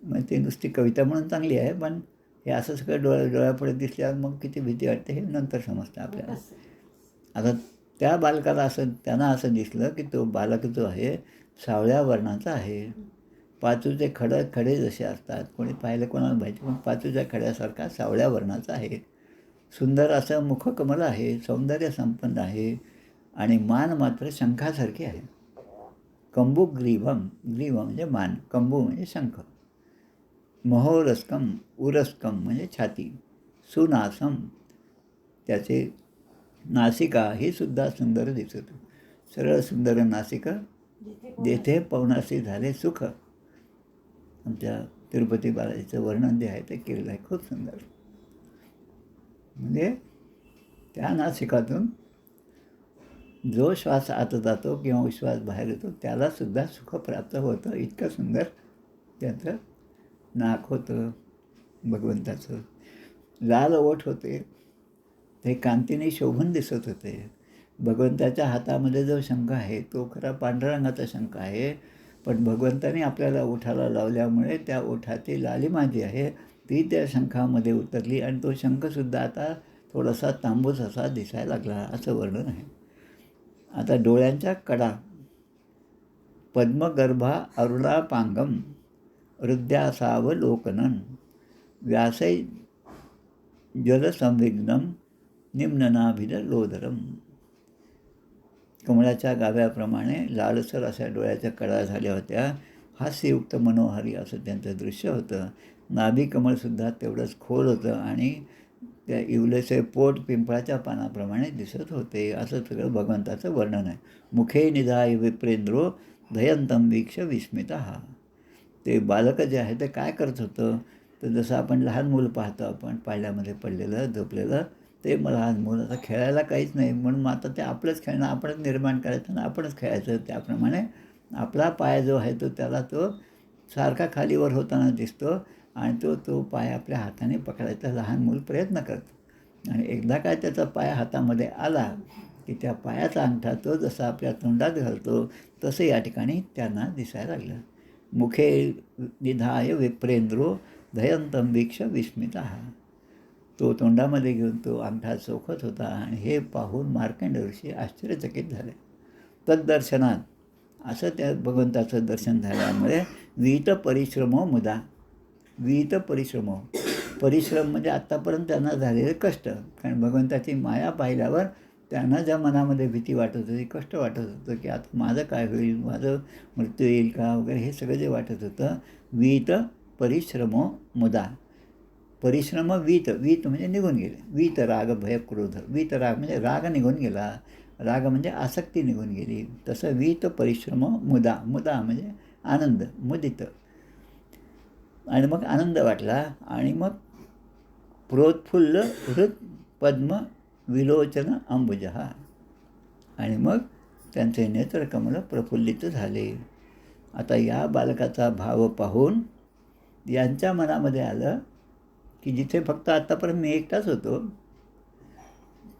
मग ते नुसती कविता म्हणून चांगली आहे, पण हे असं सगळं डोळ्यापुढे दिसल्यावर मग किती भीती वाटते हे नंतर समजतं आपल्याला. आता त्या बालकाला त्यांना असं दिसलं की तो बालक जो आहे सावळ्या वर्णाचा आहे. पाचूचे खडे जसे असतात, कोणी पाहिलं कोणाला माहिती, पण पाचूच्या खड्यासारखा सावळ्या वर्णाचा आहे. सुंदर असं मुखकमल आहे, सौंदर्य संपन्न आहे आणि मान मात्र शंखासारखी आहे. कंबू ग्रीवम, ग्रीवम म्हणजे मान, कंबू म्हणजे शंख. महोरस्कम, उरस्कम म्हणजे छाती. सुनासम, त्याचे नासिका ही सुद्धा सुंदर दिसत, सरळ सुंदर नासिका, जेथे पवनासी झाले सुख. आमच्या तिरुपती बालाजीचं वर्णन जे आहे ते केलेलं आहे, खूप सुंदर. म्हणजे त्या नासिकातून जो श्वास आत जातो किंवा श्वास बाहेर येतो त्यालासुद्धा सुख प्राप्त होतं. इतकं सुंदर त्याचं नाक होतं भगवंताचं. लाल ओठ होते, ते कांतीने शोभून दिसत होते. भगवंताच्या हातामध्ये जो शंख आहे तो खरा पांढऱ्या रंगाचा शंख आहे, पण भगवंताने आपल्याला ओठाला लावल्यामुळे त्या ओठाची लालिमा जी आहे ती त्या शंखामध्ये उतरली आणि तो शंखसुद्धा आता थोडासा तांबूस असा दिसायला लागला असं वर्णन आहे. आता डोळ्यांच्या कडा पद्मगर्भा अरुणापांगम हृदयासावलोकनन व्यासै जलसंविघ्नं निम्ननाभिलोदरम. कमळाच्या गाभ्याप्रमाणे लालसर अशा डोळ्याच्या कडा झाल्या होत्या. हास्ययुक्त मनोहारी असं त्यांचं दृश्य होतं. नाभी कमळसुद्धा तेवढंच खोल होतं आणि त्या इवलेसे पोट पिंपळाच्या पानाप्रमाणे दिसत होते असं सगळं भगवंताचं वर्णन आहे. मुखे निधाय विप्रेंद्रो धयंतम वीक्ष विस्मितः. ते बालक जे आहे ते काय करत होतं, तर जसं आपण लहान मूल पाहतो, आपण पाळण्यामध्ये पडलेलं झोपलेलं ते लहान मूल, आता खेळायला काहीच नाही म्हणून आता ते आपलंच खेळणं आपणच निर्माण करायचं आणि आपणच खेळायचं. त्याप्रमाणे आपला पाय जो आहे तो त्याला तो सारखा खालीवर होताना दिसतो आणि तो पाय आपल्या हाताने पकडायचा लहान मूल प्रयत्न करतो आणि एकदा काय त्याचा पाय हातामध्ये आला की त्या पायाचा अंगठा तो जसा आपल्या तोंडात घालतो तसं या ठिकाणी त्यांना दिसायला लागलं. मुखे निधाय विप्रेंद्रो धयंतम वीक्ष विस्मितः. तो तोंडामध्ये घेऊन तो अंगठा चोखत होता आणि हे पाहून मार्कंडेय ऋषी आश्चर्यचकित झाले. तद्दर्शनात असं त्या भगवंताचं दर्शन झाल्यामुळे विहित परिश्रमो मुदा. विहित परिश्रमो, परिश्रम म्हणजे आत्तापर्यंत त्यांना झालेले कष्ट, कारण भगवंताची माया पाहिल्यावर त्यांना ज्या मनामध्ये भीती वाटत होती, कष्ट वाटत होतं की आता माझं काय होईल, माझं मृत्यू येईल का वगैरे, हे सगळं जे वाटत होतं. विहित परिश्रमो मुदा. परिश्रम वीत, वीत म्हणजे निघून गेले. वीत राग भय क्रोध, वीत राग म्हणजे राग निघून गेला, राग म्हणजे आसक्ती निघून गेली. तसं वीत परिश्रम मुदा, मुदा म्हणजे आनंद, मुदित. आणि मग आनंद वाटला आणि मग प्रोत्फुल्ल हृत पद्म विलोचन अंबुजहा, आणि मग त्यांचे नेत्रकमल प्रफुल्लित झाले. आता या बालकाचा भाव पाहून यांच्या मनामध्ये आलं की जिथे फक्त आत्तापर्यंत मी एकटाच होतो,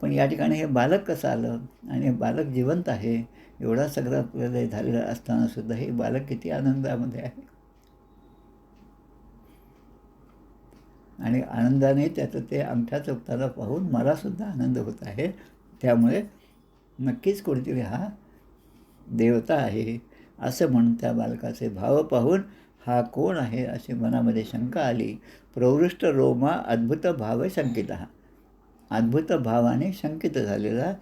पण या ठिकाणी हे बालक कसं आलं आणि हे बालक जिवंत आहे. एवढा सगळा प्रलय झालेला असतानासुद्धा हे बालक किती आनंदामध्ये आहे. आणि आनंदाने त्याचं ते अंगठा चोखताना पाहून मलासुद्धा आनंद होत आहे. त्यामुळे नक्कीच कोणीतरी हा देवता आहे असं म्हणून त्या बालकाचे भाव पाहून हा कोण आहे अशी मनामध्ये शंका आली. प्रवृष्ट रोमा अद्भुत भाव शंकित, अद्भुत भावाने शंकित झालेला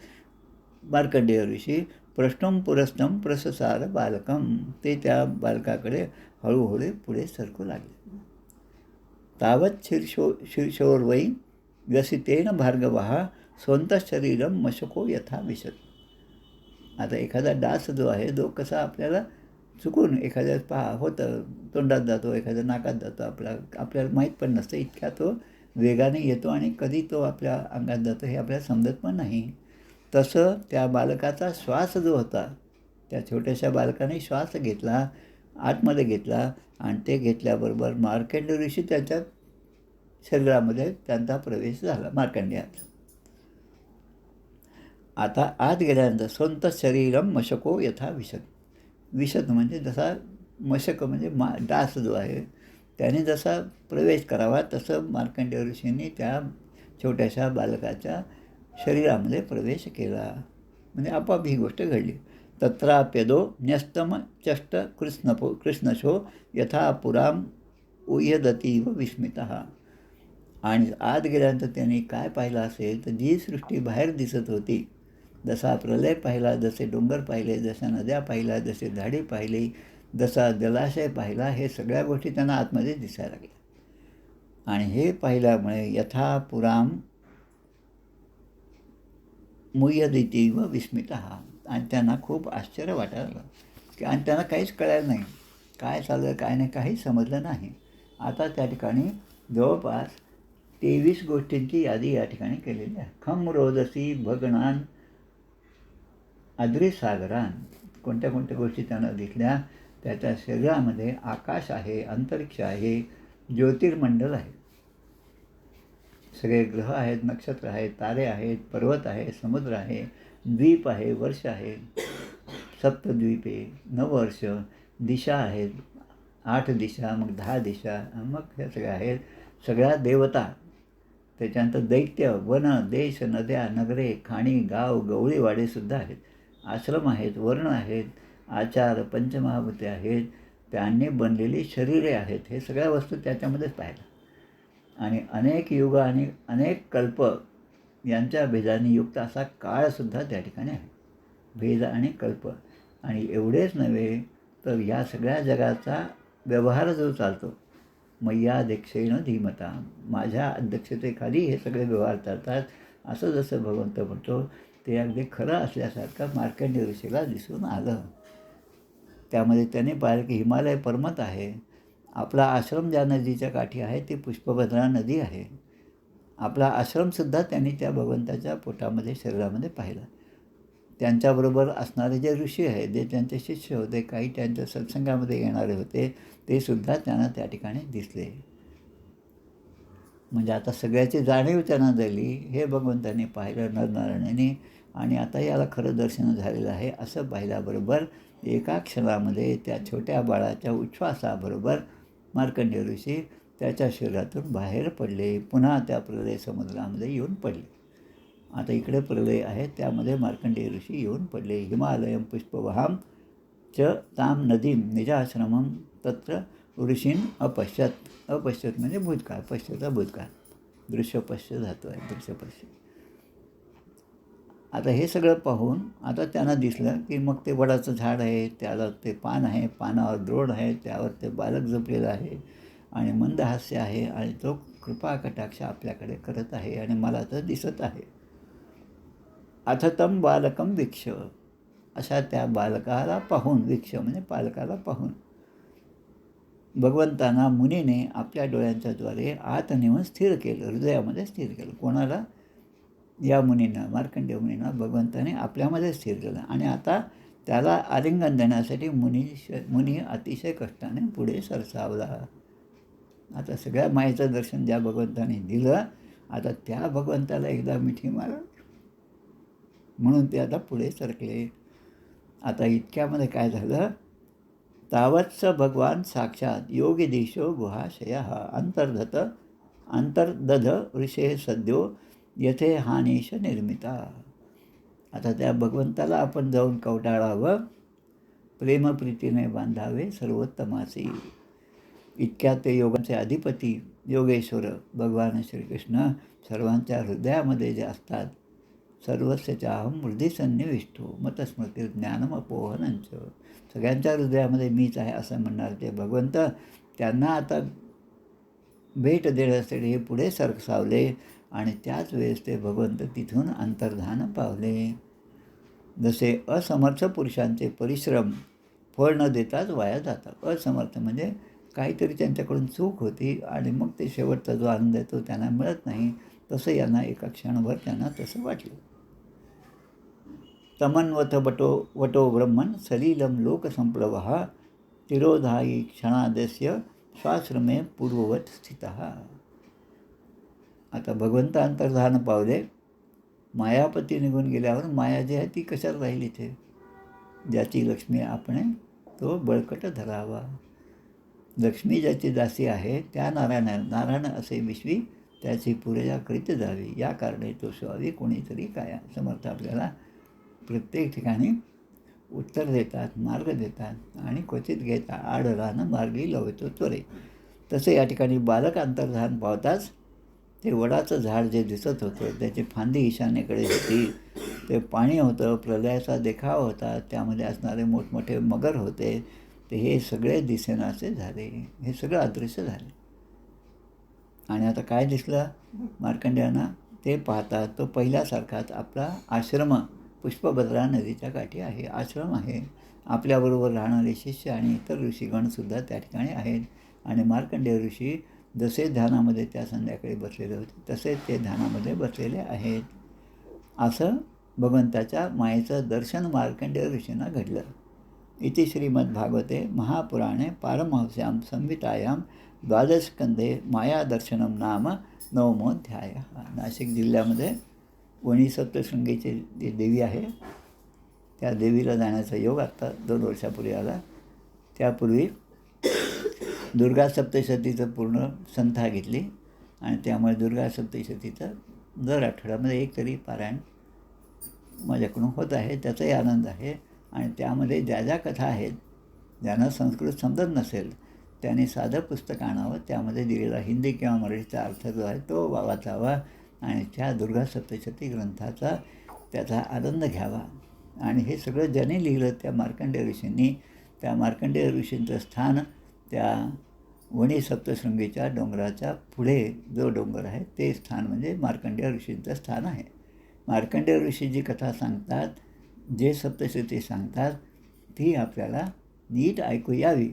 मार्कंडेय ऋषी प्रश्नम पुरस्नम प्रससार बालकम, ते त्या बालकाकडे हळूहळू पुढे सरकू लागले. तावत शीर्षोर्वै व्यसितेन भार्गवः स्वतः शरीरम मशको यथा विशत. आता एखादा डास जो आहे तो कसा आपल्याला चुकून एखाद्या होतं, तोंडात जातो, एखाद्या नाकात जातो, आपल्याला माहीत पण नसतं, इतक्या तो वेगाने येतो आणि कधी तो आपल्या अंगात जातो हे आपल्याला समजत पण नाही. तसं त्या बालकाचा श्वास जो होता, त्या छोट्याशा बालकाने श्वास घेतला, आतमध्ये घेतला आणि ते घेतल्याबरोबर मार्कंडेय ऋषी त्याच्या शरीरामध्ये त्यांचा प्रवेश झाला मार्कंडेयात. आता आत गेल्यानंतर स्वतः शरीरम मशको यथा विशत. विशत म्हणजे जसा मशक म्हणजे डास जो आहे त्याने जसा प्रवेश करावा तसं मार्कंडेय ऋषींनी त्या छोट्याशा बालकाच्या शरीरामध्ये प्रवेश केला. म्हणजे आपोआप ही गोष्ट घडली. तत्राप्यदो न्यस्तम चष्ट कृष्णशो यथा पुराम उयदतीव विस्मितः. आणि आत गेल्यानंतर त्यांनी काय पाहिलं असेल तर जी सृष्टी बाहेर दिसत होती, जसा प्रलय पाहिला, जसे डोंगर पाहिले, जशा नद्या पाहिल्या, जसे झाडे पाहिली, जसा जलाशय पाहिला, हे सगळ्या गोष्टी त्यांना आतमध्ये दिसायला लागल्या. आणि हे पाहिल्यामुळे यथा पुराम मुह्यदिती व विस्मितः, आणि त्यांना खूप आश्चर्य वाटायला लागलं की, आणि त्यांना काहीच कळायला नाही काय चाललं काय नाही, काही समजलं नाही. आता त्या ठिकाणी जवळपास 23 गोष्टींची यादी या ठिकाणी केलेली आहे. खम रोदसी भगणान अद्रिसागरान, कोणत्या कोणत्या गोष्टी त्यांना दिसल्या. त्याच्या शरीरामध्ये आकाश आहे, अंतरिक्ष आहे, ज्योतिर्मंडल आहे, सगळे ग्रह आहेत, नक्षत्र आहेत, तारे आहेत, पर्वत आहे, समुद्र आहे, द्वीप आहे, वर्ष आहे, सप्तद्वीपे, नववर्ष, दिशा आहेत, 8 दिशा, मग 10 दिशा, मग हे सगळे आहेत. सगळ्या देवता, त्याच्यानंतर दैत्य, वन, देश, नद्या, नगरे, खाणी, गाव, गवळीवाडेसुद्धा आहेत, आश्रम आहेत, वर्ण आहेत, आचार, पंचमहाभूते आहेत, त्यांनी बनलेली शरीरे आहेत. हे सगळ्या वस्तू त्याच्यामध्येच पाहिलं. आणि अनेक युग आणि अनेक कल्प यांच्या भेदाने युक्त असा काळसुद्धा त्या ठिकाणी आहे. भेद आणि कल्प. आणि एवढेच नव्हे तर या सगळ्या जगाचा व्यवहार जो चालतो, मय्याध्यक्षेण धीमता, माझ्या अध्यक्षतेखाली हे सगळे व्यवहार चालतात, असं जसं भगवंत म्हणतो ते अगदी खरं असल्यासारखं मार्कंडेय ऋषीला दिसून आलं. त्यामध्ये त्याने पाहिलं की हिमालय पर्वत आहे, आपला आश्रम ज्या नदीच्या काठी आहे ती पुष्पभद्रा नदी आहे. आपला आश्रमसुद्धा त्यांनी त्या भगवंताच्या पोटामध्ये शरीरामध्ये पाहिला. त्यांच्याबरोबर असणारे जे ऋषी आहेत, जे त्यांचे शिष्य होते, काही त्यांच्या सत्संगामध्ये येणारे होते, ते सुद्धा त्यांना त्या ठिकाणी दिसले. म्हणजे आता सगळ्याची जाणीव त्यांना झाली. हे भगवंतांनी पाहिलं नरनारायणाने, आणि आता याला खरं दर्शन झालेलं आहे असं पाहिल्याबरोबर एका क्षणामध्ये त्या छोट्या बाळाच्या उच्छ्वासाबरोबर मार्कंडेय ऋषी त्याच्या शरीरातून बाहेर पडले, पुन्हा त्या प्रलय समुद्रामध्ये येऊन पडले. आता इकडे प्रलय आहे, त्यामध्ये मार्कंडेय ऋषी येऊन पडले. हिमालयम पुष्पवहाम च ताम नदीम निजाश्रमम तत्र ऋषीन अपश्यत. अपश्यत म्हणजे भूतकाळ, पश्यचा भूतकाळ, दृश्य पश्य धातू आहे, दृश्य पश्य. आता हे सगळं पाहून आता त्यांना दिसलं की मग ते वडाचं झाड आहे, त्याला ते पान आहे, पानावर द्रोण आहे, त्यावर ते बालक झोपलेलं आहे आणि मंद हास्य आहे, आणि तो कृपा कटाक्ष आपल्याकडे करत आहे आणि मला तर दिसत आहे. अथ तम बालकम वीक्ष, अशा त्या बालकाला पाहून, वीक्ष म्हणजे पालकाला पाहून, भगवंतांना मुनीने आपल्या डोळ्यांच्या द्वारे आत नेऊन स्थिर केलं, हृदयामध्ये स्थिर केलं. कोणाला? या मुनींना, मार्कंडेय मुनींना भगवंताने आपल्यामध्ये स्थिर केलं. आणि आता त्याला आलिंगन देण्यासाठी मुनी अतिशय कष्टाने पुढे सरसावला. आता सगळ्या मायेचं दर्शन ज्या भगवंताने दिलं, आता त्या भगवंताला एकदा मिठी मार म्हणून ते आता पुढे सरकले. आता इतक्यामध्ये काय झालं? तावत्स भगवान साक्षात योगिदीशो गुहाशय अंतर्दध ऋषे सद्यो येथे हानीश निर्मिता. आता त्या भगवंताला आपण जाऊन कवटाळावं, प्रेमप्रीतीने बांधावे सर्वोत्तमासी. इतक्यात ते योगांचे अधिपती योगेश्वर भगवान श्रीकृष्ण सर्वांच्या हृदयामध्ये जे असतात, सर्वस्यचाहं हृदय सन्निविष्टो मतस्मृती ज्ञानमपोहनंच, सगळ्यांच्या हृदयामध्ये मीच आहे असं म्हणणार ते भगवंत, त्यांना आता भेट देण्यासाठी हे पुढे सरसावले. आणि त्याच वेळेस ते भगवंत तिथून अंतर्धान पावले. जसे असमर्थ पुरुषांचे परिश्रम फळ न देताच वाया जातात. असमर्थ म्हणजे काहीतरी त्यांच्याकडून चूक होती आणि मग ते शेवटचा जो आनंद आहे तो त्यांना मिळत नाही, तसं यांना एका क्षणभर त्यांना तसं वाटलं. तमन्वथ वटो ब्रह्मन् सलीलं लोकसंप्लवः तिरोधायी क्षणादस्य स्वाश्रमे पूर्ववत स्थितः. आता भगवंत अंतर्धान पावले. मायापती निघून गेल्यावर माया जी आहे ती कशाला राहील इथे? ज्याची लक्ष्मी आपण तो बळकट धरावा. लक्ष्मी ज्याची दासी आहे त्या नारायण असे विश्वी त्याची पूजा करीत जावी, या कारणे तो स्वावी कोणीतरी काय. समर्थ आपल्याला प्रत्येक ठिकाणी उत्तर देतात, मार्ग देतात आणि क्वचित घेता आड राहणं मार्गी लवतो त्वरे. तसे या ठिकाणी बालक अंतर्धान पावताच ते वडाचं झाड जे दिसत होतं, त्याची फांदी ईशान्येकडे होती, ते पाणी होतं, प्रलयाचा देखावा होता, त्यामध्ये असणारे मोठमोठे मगर होते, ते हे सगळे दिसेनासे झाले, हे सगळं अदृश्य झाले. आणि आता काय दिसलं मार्कंडेयांना? ते पाहता तो पहिल्यासारखाच आपला आश्रम पुष्पभद्रा नदीच्या काठी आहे, आश्रम आहे. आपल्याबरोबर राहणारे शिष्य आणि इतर ऋषीगणसुद्धा त्या ठिकाणी आहेत. आणि मार्कंडेय ऋषी जसे ध्यानामध्ये त्या संध्याकाळी बसलेले होते तसेच ते ध्यानामध्ये बसलेले आहेत. असं भगवंताच्या मायेचं दर्शन मार्कंडेय ऋषींना घडलं. इति श्रीमद्भागवते महापुराणे पारमहंस्यां संहितायां द्वादशस्कंधे मायादर्शनं नाम नवमोऽध्याय. नाशिक जिल्ह्यामध्ये वणी सप्तशृंगीची जी देवी आहे त्या देवीला जाण्याचा योग आत्ता 2 वर्षापूर्वी आला. त्यापूर्वी दुर्गा सप्तशतीचं पूर्ण संथा घेतली आणि त्यामुळे दुर्गा सप्तशतीचं दर आठवड्यामध्ये एक तरी पारायण माझ्याकडून होत आहे, त्याचाही आनंद आहे. आणि त्यामध्ये ज्या ज्या कथा आहेत, ज्यांना संस्कृत समजत नसेल त्यांनी साधं पुस्तक आणावं, त्यामध्ये दिलेला हिंदी किंवा मराठीचा अर्थ जो आहे तो वाचावा आणि त्या दुर्गा सप्तशती ग्रंथाचा त्याचा आनंद घ्यावा. आणि हे सगळं ज्याने लिहिलं त्या मार्कंडेय ऋषींनी, त्या मार्कंडेय ऋषींचं स्थान त्या वणी सप्तशृंगीच्या डोंगराच्या पुढे जो डोंगर आहे ते स्थान म्हणजे मार्कंडेय ऋषींचं स्थान आहे. मार्कंडेय ऋषी जी कथा सांगतात, जे सप्तशती सांगतात, ती आपल्याला नीट ऐकू यावी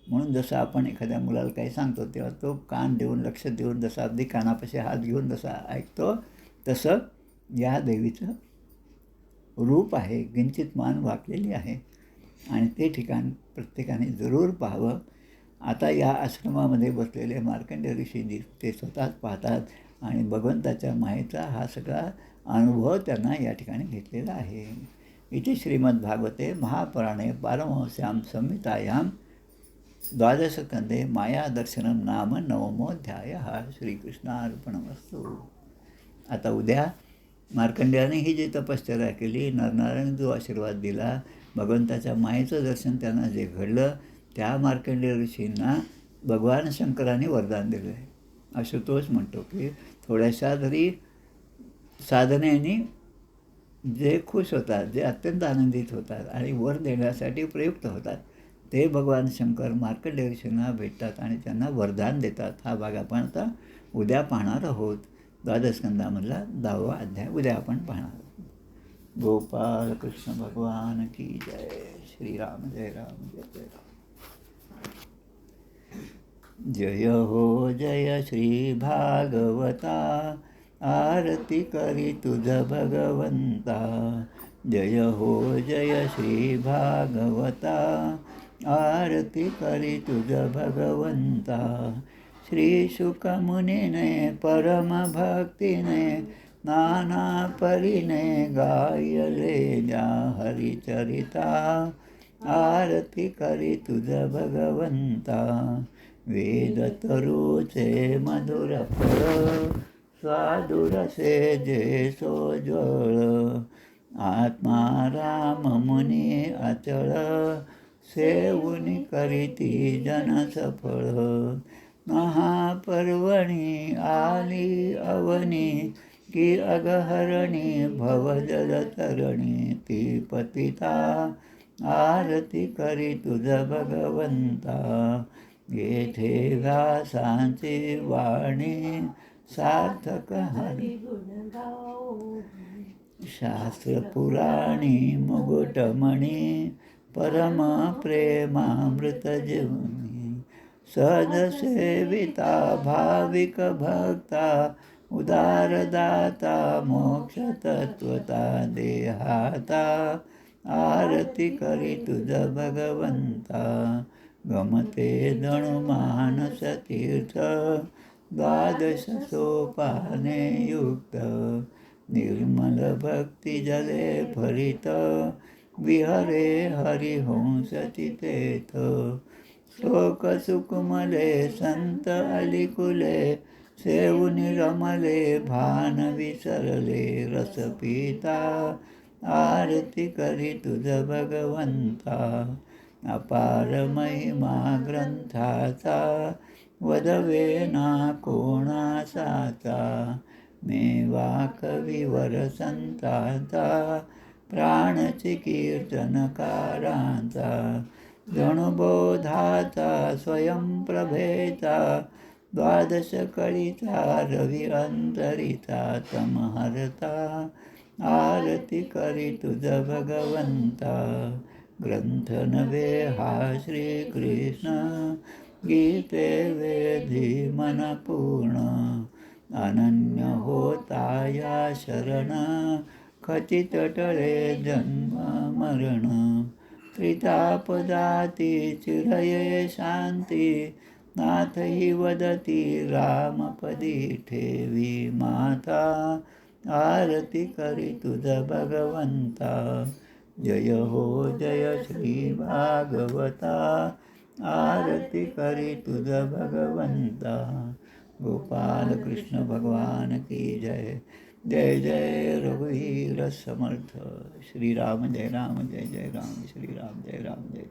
म्हणून जसं आपण एखाद्या मुलाला काही सांगतो तेव्हा तो कान देऊन लक्ष देऊन जसा अगदी कानापाशी हात घेऊन जसा ऐकतो, तसं या देवीचं रूप आहे, किंचित मान वाकलेली आहे आणि ते ठिकाण प्रत्येकाने जरूर पाहावं. आता या आश्रमामध्ये बसलेले मार्कंडेय ऋषी ते स्वतःच पाहतात आणि भगवंताच्या मायेचा हा सगळा अनुभव त्यांना या ठिकाणी घेतलेला आहे. इथे श्रीमद्भागवते महापुराणे पारमहंस्यां संहितायां द्वादशस्कंधे मायादर्शनं नाम नवमोऽध्याय. श्रीकृष्णार्पणमस्तु. आता उद्या मार्कंडेयाने ही जी तपश्चर्या केली, नरनारायण जो आशीर्वाद दिला, भगवंताच्या मायेचं दर्शन त्यांना जे घडलं, त्या मार्कंडेय ऋषींना भगवान शंकराने वरदान दिलं आहे. आशुतोष म्हणतो की थोड्याशा जरी साधनेने जे खुश होतात, जे अत्यंत आनंदित होतात आणि वर देण्यासाठी प्रयुक्त होतात, ते भगवान शंकर मार्कंडेय ऋषींना भेटतात आणि त्यांना वरदान देतात. हा भाग आपण आता उद्या पाहणार आहोत. द्वादशस्कंधामधला 10वा अध्याय उद्या आपण पाहणार आहोत. गोपाल कृष्ण भगवान की जय. श्रीराम जय राम जय जय राम. जय हो जय श्री भागवता, आरती करी तुझ भगवंता. जय हो जय श्री भागवता, आरती करी तुझ भगवंता. श्री शुकमुनीने परम भक्तीने, नाना परीने गायले ज्या हरिचरिता. आरती करी तुझ भगवंता. वेद तरुचे मधुर फळ, स्वादुरसे जे सोज्वळ. आत्मा राम मुनी अचळ, सेवुनी करीती जन सफळ. महापर्वणी आली अवनी, की अगहरणी भवजल तरणी. ती पतिता आरती करी तुझ भगवंता. येथे व्यासांची वाणी, सार्थक हरिगुण गाओ. शास्त्र पुराणी मुकुटमणी, परम प्रेमामृत जीवनी. सहज सेविता भाविक भक्ता, उदारदाता मोक्ष तत्वता देहाता. आरती करी तुझ भगवंता. गमते जणू मानस तीर्थ, द्वादश सोपाने युक्त. निर्मल भक्ती जले भरित, विहरे हरिहंस चितेथ. श्लोक सुकुमले संत अलिकुले, सेवुनी रमले भान विसरले रस पिता. आरती करी तुझ भगवंता. अपार महिमा ग्रंथाचा, वदवे ना कोणासाचा. मेवा कविवर संतांचा, प्राणची कीर्तनकारांचा. जणुबोधाचा स्वयंप्रभेचा, द्वादश कळीचा रवी अंतरिचा तमहरता. आरती करी तुझ भगवंता. ग्रंथ नव्हे हा श्रीकृष्ण, गीते वेधी मन पूर्ण. अनन्य होता या शरण, खचित टळे जन्म मरण. त्रितापदाती चिरये शांती, नाथ ही वदती रामपदी ठेवी माता. आरती करी तुझ भगवंता. जय हो जय श्री भागवता, आरती करी तुझ भगवंता. गोपाल कृष्ण भगवान की जय. जय जय रघुवीर समर्थ. श्री राम जय राम, जय जय राम. श्री राम जय राम, जय जय.